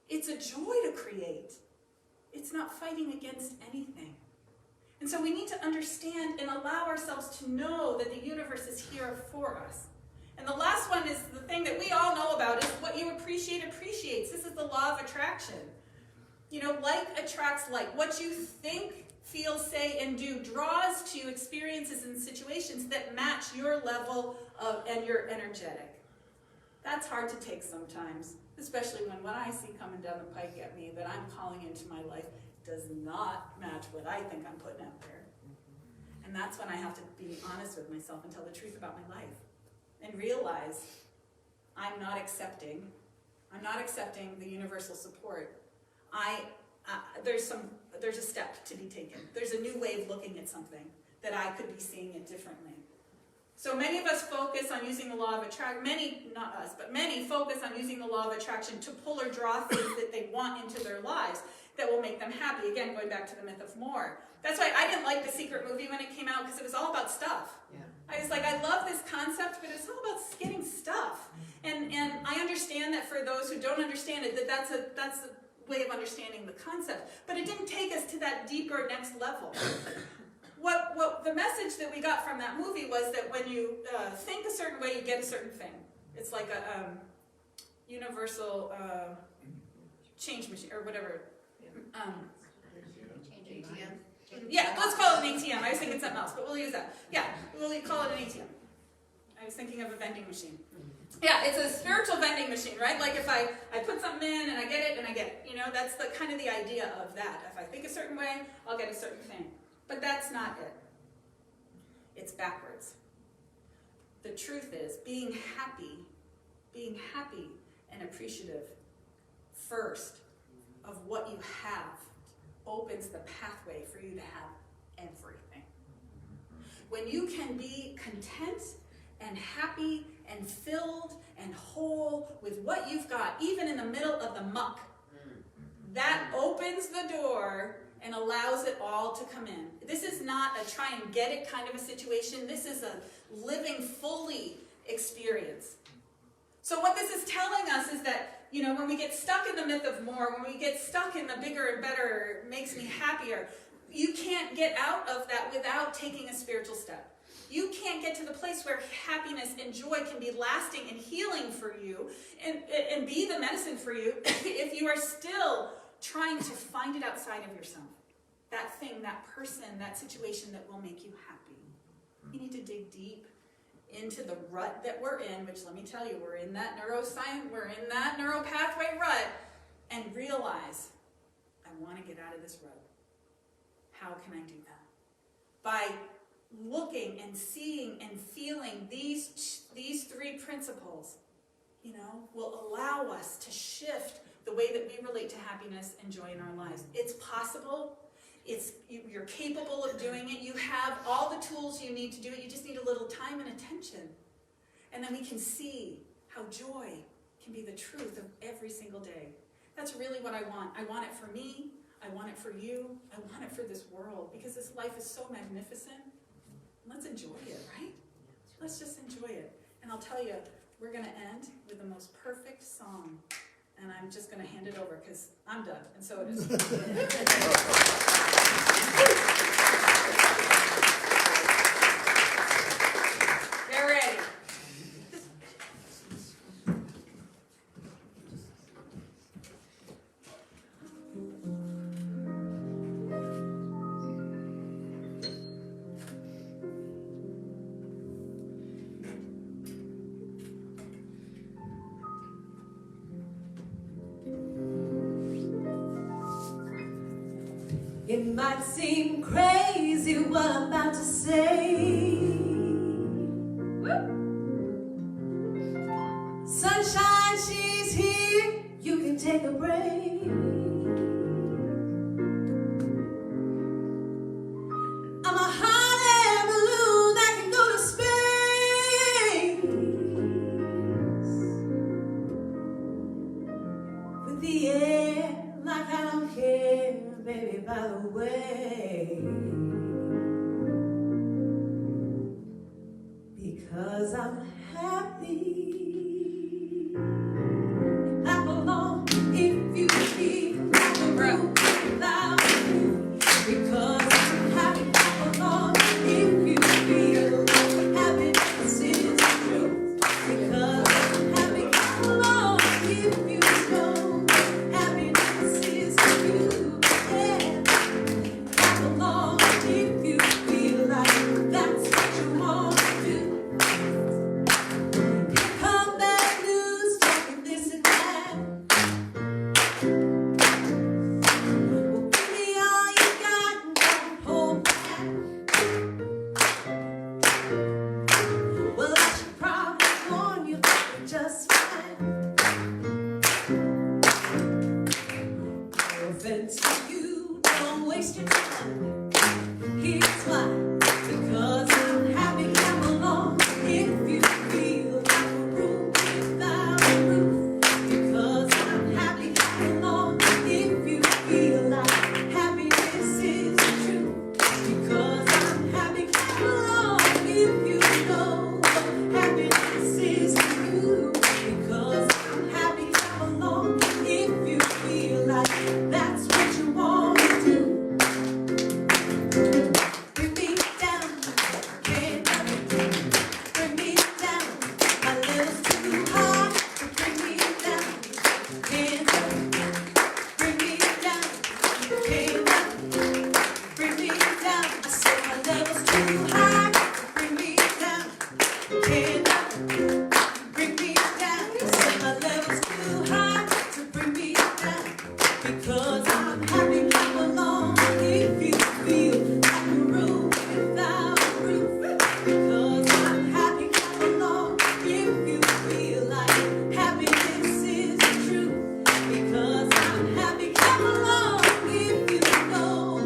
it's a joy to create. It's not fighting against anything. And so we need to understand and allow ourselves to know that the universe is here for us. And the last one is the thing that we all know about, is what you appreciate appreciates. This is the law of attraction. You know, like attracts like. What you think, feel, say, and do draws to you experiences and situations that match your level of, and you're energetic. That's hard to take sometimes, especially when what I see coming down the pike at me that I'm calling into my life does not match what I think I'm putting out there. And that's when I have to be honest with myself and tell the truth about my life and realize I'm not accepting the universal support. There's a step to be taken. There's a new way of looking at something that I could be seeing it differently. So many of us focus on using the law of attraction, many, not us, but many focus on using the law of attraction to pull or draw things that they want into their lives that will make them happy. Again, going back to the myth of more. That's why I didn't like The Secret movie when it came out, because it was all about stuff. Yeah. I was like, I love this concept, but it's all about getting stuff. And I understand that for those who don't understand it, that's a way of understanding the concept. But it didn't take us to that deeper next level. What the message that we got from that movie was that when you think a certain way, you get a certain thing. It's like a universal change machine, or whatever. ATM. Yeah, let's call it an ATM. I was thinking something else, but we'll use that. Yeah, we'll call it an ATM. I was thinking of a vending machine. Yeah, it's a spiritual vending machine, right? Like if I put something in and I get it and I get it. You know, that's the kind of the idea of that. If I think a certain way, I'll get a certain thing. But that's not it. It's backwards. The truth is, being happy and appreciative first of what you have opens the pathway for you to have everything. When you can be content and happy and filled and whole with what you've got, even in the middle of the muck, that opens the door and allows it all to come in. This is not a try and get it kind of a situation. This is a living fully experience. So what this is telling us is that, you know, when we get stuck in the myth of more, when we get stuck in the bigger and better makes me happier, you can't get out of that without taking a spiritual step. You can't get to the place where happiness and joy can be lasting and healing for you and be the medicine for you if you are still trying to find it outside of yourself. That thing, that person, that situation that will make you happy. You need to dig deep into the rut that we're in, which let me tell you, we're in that neural pathway rut, and realize, I want to get out of this rut. How can I do that? By looking and seeing and feeling these three principles, you know, will allow us to shift the way that we relate to happiness and joy in our lives. It's possible. You're capable of doing it. You have all the tools you need to do it. You just need a little time and attention. And then we can see how joy can be the truth of every single day. That's really what I want. I want it for me. I want it for you. I want it for this world because this life is so magnificent. Let's enjoy it, right? Let's just enjoy it. And I'll tell you, we're going to end with the most perfect song. And I'm just going to hand it over because I'm done. And so it is. Get ready. It might seem crazy what I'm about to say. Sunshine, she's here. You can take a break. I'm a hot air balloon that can go to space. With the air like I don't care. Baby, by the way, because I'm happy. Clap along if you feel like a room without you. Because I'm happy. Clap along if you feel like happiness is true. Because I'm happy. Clap along if you know happiness is true. If you feel like that's what you want to do, come bad news, talking this and that. Well, give me all you got and don't hold back. Well, I should probably warn you that you're just fine. No offense to you, don't waste your time. Here's why, because I'm happy. Come along if you feel like a room without a roof. Because I'm happy. Come along if you feel like happiness is true. Because I'm happy. Come along if you know happiness is true. Because I'm happy. Come along if you feel like that's what you want to do. Bring me down, can't bring me down. My level's too high to bring me down. Can't bring me down, can't bring me down. I said my level's too high to bring me down. Can't bring me down. I said my level's too high to bring me down. Because I'm happy. Come along if you feel like a room without a roof. Because I'm happy. Come along if you feel like happiness is true. Because I'm happy. Come along if you know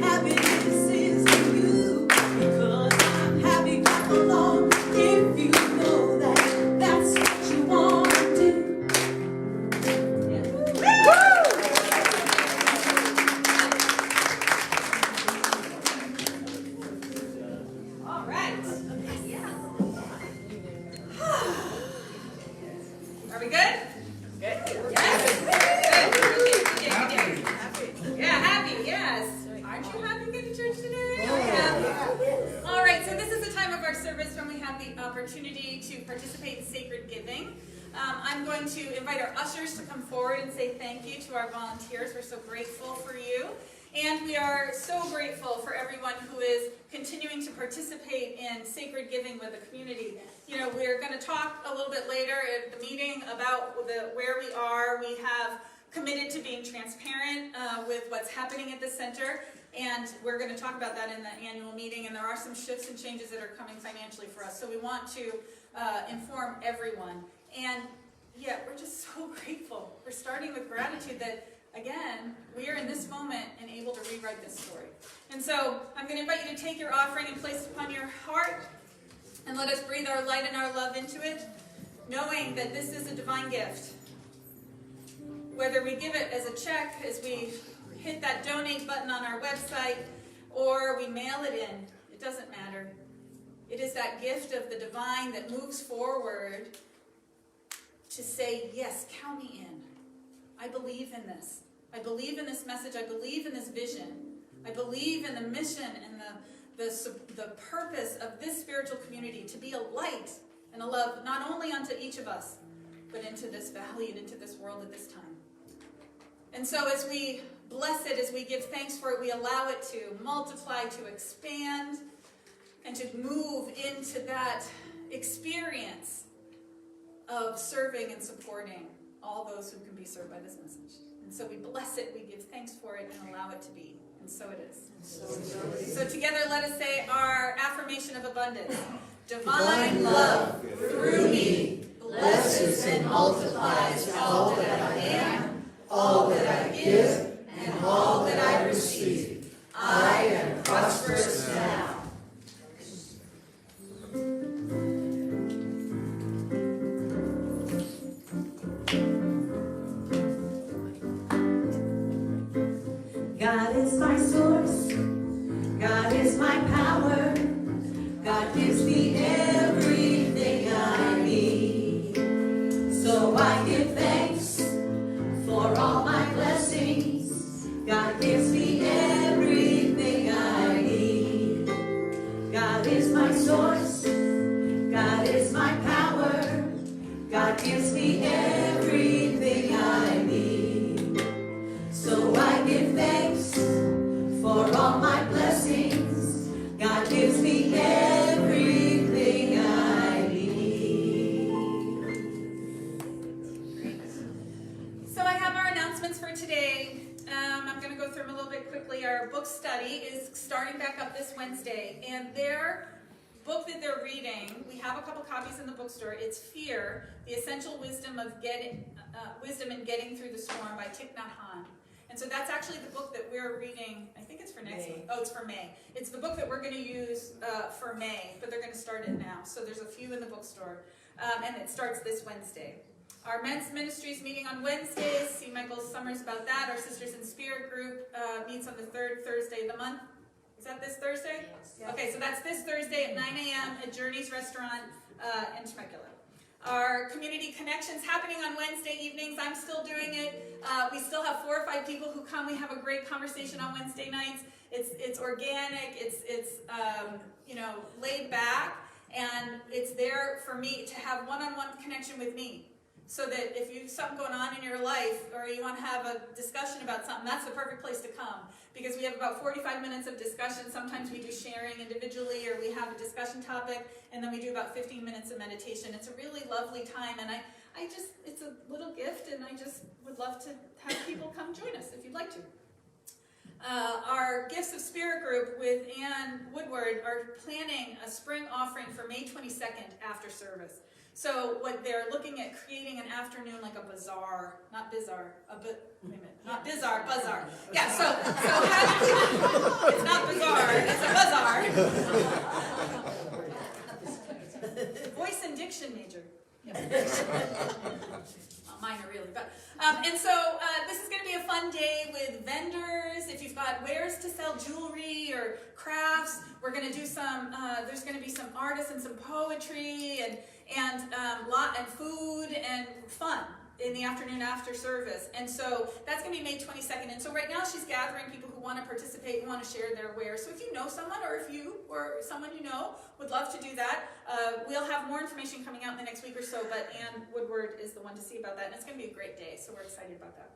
happiness is you. Because I'm happy. Come along if you know that that's what you want to do. All right. Are we good? Good. Yes. Good. Yeah, happy, yes. Aren't you happy getting to church today? Yeah. All right, so this is the time of our service when we have the opportunity to participate in sacred giving. I'm going to invite our ushers to come forward and say thank you to our volunteers. We're so grateful for you. And we are so grateful for everyone who is continuing to participate in sacred giving with the community. You know, we're going to talk a little bit later at the meeting about where we are. We have committed to being transparent with what's happening at the center. And we're going to talk about that in the annual meeting. And there are some shifts and changes that are coming financially for us. So we want to inform everyone. And yeah, we're just so grateful. We're starting with gratitude that again, we are in this moment and able to rewrite this story. And so I'm going to invite you to take your offering and place it upon your heart, and let us breathe our light and our love into it, knowing that this is a divine gift. Whether we give it as a check, as we hit that donate button on our website, or we mail it in, it doesn't matter. It is that gift of the divine that moves forward to say, yes, count me in. I believe in this. I believe in this message. I believe in this vision. I believe in the mission and the purpose of this spiritual community to be a light and a love, not only unto each of us, but into this valley and into this world at this time. And so as we bless it, as we give thanks for it, we allow it to multiply, to expand, and to move into that experience of serving and supporting all those who can be served by this message. And so we bless it, we give thanks for it, and allow it to be. And so it is. So together let us say our affirmation of abundance. Divine love through me blesses and multiplies all that I am, all that I give, and all that I receive. I am prosperous now. God is my source. God is my power. God gives me everything I need. So I give thanks for all my blessings. God gives me everything I need. God is my source. God is my power. God gives me everything I need. So I give thanks for all my blessings. God gives me everything I need. So I have our announcements for today. I'm going to go through them a little bit quickly. Our book study is starting back up this Wednesday, and their book that they're reading, we have a couple copies in the bookstore. It's Fear: The Essential Wisdom of Wisdom in Getting Through the Storm by Thich Nhat Hanh. And so that's actually the book that we're reading. I think it's for next month. Oh, it's for May. It's the book that we're going to use for May, but they're going to start it now. So there's a few in the bookstore, and it starts this Wednesday. Our men's ministry is meeting on Wednesdays. See Michael Summers about that. Our Sisters in Spirit group meets on the third Thursday of the month. Is that this Thursday? Yes. Okay, so that's this Thursday at 9 a.m. at Journey's Restaurant in Temecula. Our community connections happening on Wednesday evenings. I'm still doing it. We still have 4 or 5 people who come. We have a great conversation on Wednesday nights. It's organic. It's laid back, and it's there for me to have one-on-one connection with me. So that if you have something going on in your life, or you want to have a discussion about something, that's the perfect place to come. Because we have about 45 minutes of discussion. Sometimes we do sharing individually, or we have a discussion topic, and then we do about 15 minutes of meditation. It's a really lovely time, and it's a little gift, and I just would love to have people come join us if you'd like to. Our Gifts of Spirit group with Ann Woodward are planning a spring offering for May 22nd after service. So what they're looking at creating an afternoon like a bazaar, not bizarre, not bizarre, bazaar. Yeah, so it's not bizarre, it's a bazaar. Voice and diction major. Not minor really, but and so this is going to be a fun day with vendors. If you've got wares to sell, jewelry or crafts, we're going to do some. There's going to be some artists and some poetry and food and fun in the afternoon after service. And so that's going to be May 22nd. And so right now she's gathering people who want to participate, who want to share their wares. So if you know someone, or if you or someone you know would love to do that, we'll have more information coming out in the next week or so, but Ann Woodward is the one to see about that. And it's going to be a great day, so we're excited about that.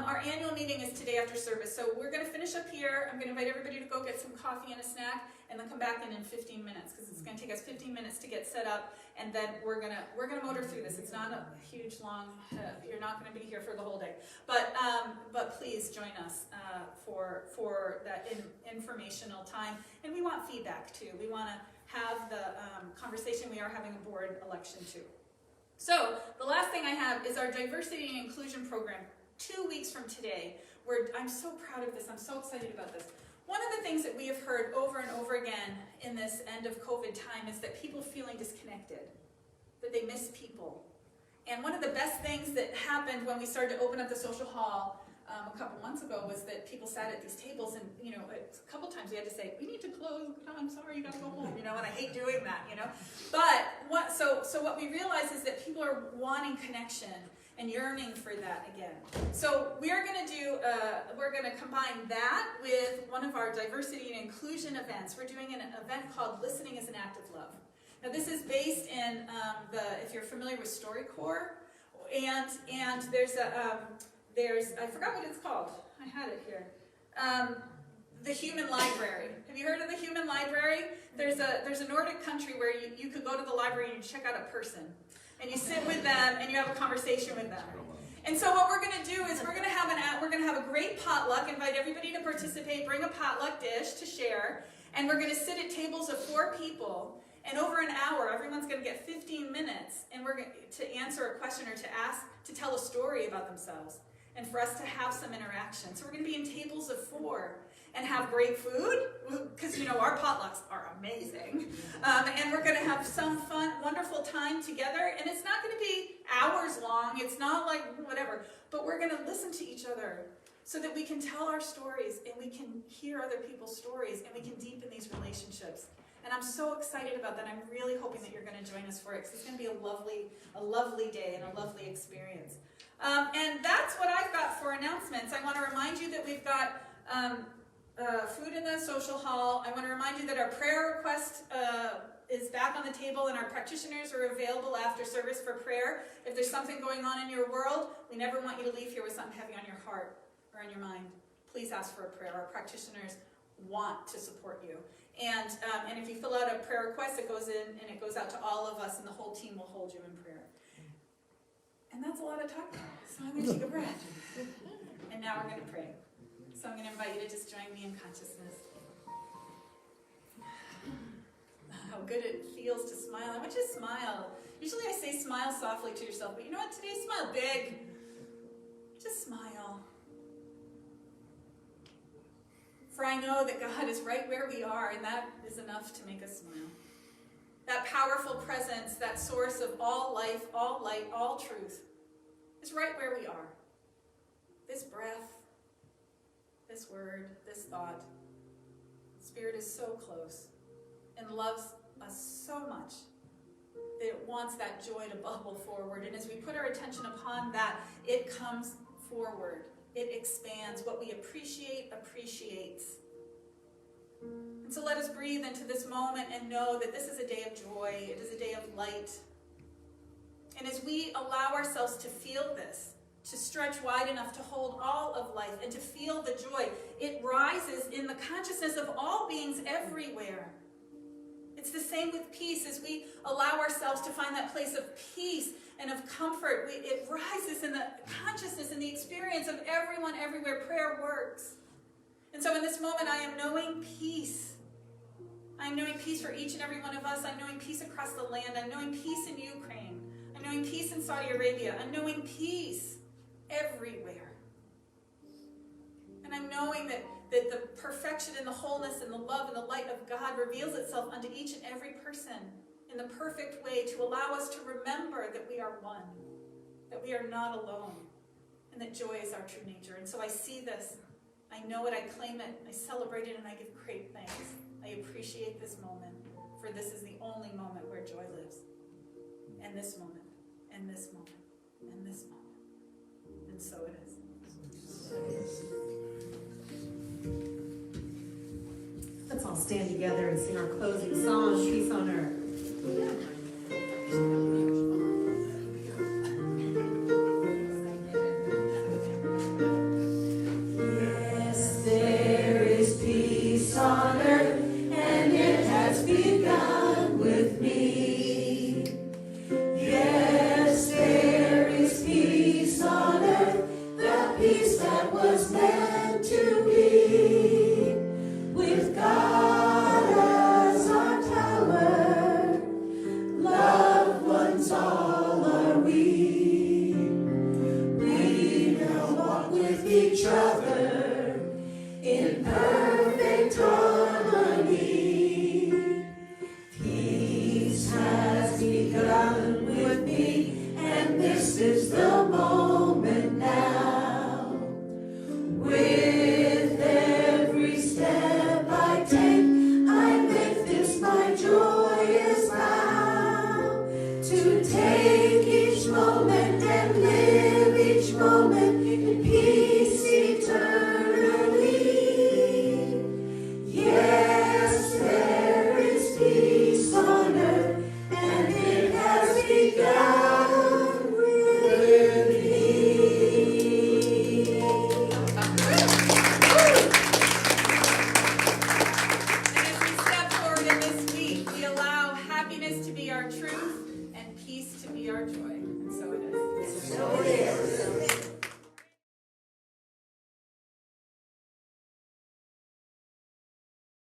Our annual meeting is today after service. So we're going to finish up here. I'm going to invite everybody to go get some coffee and a snack, and then come back in 15 minutes, because it's going to take us 15 minutes to get set up, and then we're gonna motor through this. It's not a huge long. You're not going to be here for the whole day, but please join us for that informational time. And we want feedback too. We want to have the conversation. We are having a board election too. So the last thing I have is our diversity and inclusion program 2 weeks from today, I'm so proud of this, I'm so excited about this. One of the things that we have heard over and over again in this end of COVID time is that people feeling disconnected, that they miss people. And one of the best things that happened when we started to open up the social hall a couple months ago was that people sat at these tables, and a couple times we had to say, we need to close, I'm sorry, you gotta go home, and I hate doing that, But what we realized is that people are wanting connection and yearning for that again. So we're gonna combine that with one of our diversity and inclusion events. We're doing an event called Listening is an Act of Love. Now this is based in if you're familiar with StoryCorps, and there's I forgot what it's called. I had it here. The Human Library. Have you heard of the Human Library? There's a Nordic country where you could go to the library and you check out a person, and you sit with them and you have a conversation with them. And so what we're going to do is we're going to have a great potluck. Invite everybody to participate. Bring a potluck dish to share, and we're going to sit at tables of 4 people. And over an hour, everyone's going to get 15 minutes, and we're going to answer a question or to tell a story about themselves, and for us to have some interaction. So we're going to be in tables of 4 and have great food, because our potlucks are amazing. And we're going to have some fun, wonderful time together. And it's not going to be hours long. It's not like whatever. But we're going to listen to each other so that we can tell our stories and we can hear other people's stories and we can deepen these relationships. And I'm so excited about that. I'm really hoping that you're going to join us for it, because it's going to be a lovely day and a lovely experience. And that's what I've got for announcements. I want to remind you that we've got food in the social hall. I want to remind you that our prayer request is back on the table, and our practitioners are available after service for prayer. If there's something going on in your world, we never want you to leave here with something heavy on your heart or on your mind. Please ask for a prayer. Our practitioners want to support you. And if you fill out a prayer request, it goes in and it goes out to all of us, and the whole team will hold you in prayer. And that's a lot of talking, so I'm going to take a breath. And now we're going to pray. So I'm going to invite you to just join me in consciousness. How good it feels to smile. I want you to smile. Usually I say smile softly to yourself, but you know what? Today, smile big. Just smile. For I know that God is right where we are, and that is enough to make us smile. That powerful presence, that source of all life, all light, all truth, is right where we are. This breath, this word, this thought, Spirit is so close and loves us so much that it wants that joy to bubble forward. And as we put our attention upon that, it comes forward. It expands. What we appreciate, appreciates. And so let us breathe into this moment and know that this is a day of joy. It is a day of light. And as we allow ourselves to feel this, to stretch wide enough to hold all of life and to feel the joy, it rises in the consciousness of all beings everywhere. It's the same with peace. As we allow ourselves to find that place of peace and of comfort, it rises in the consciousness and the experience of everyone everywhere. Prayer works. And so in this moment, I am knowing peace. I'm knowing peace for each and every one of us. I'm knowing peace across the land. I'm knowing peace in Ukraine. I'm knowing peace in Saudi Arabia. I'm knowing peace everywhere. And I'm knowing that the perfection and the wholeness and the love and the light of God reveals itself unto each and every person in the perfect way to allow us to remember that we are one, that we are not alone, and that joy is our true nature. And so I see this. I know it, I claim it, I celebrate it, and I give great thanks. I appreciate this moment, for this is the only moment where joy lives. And this moment, and this moment, and this moment. And so it is. Let's all stand together and sing our closing song, Peace on Earth. Yes, there is peace on earth, and it has begun with me. Yes, there is peace on earth, the peace that was meant to be. With God as our tower, truth, and peace to be our joy. And so it is. So it is.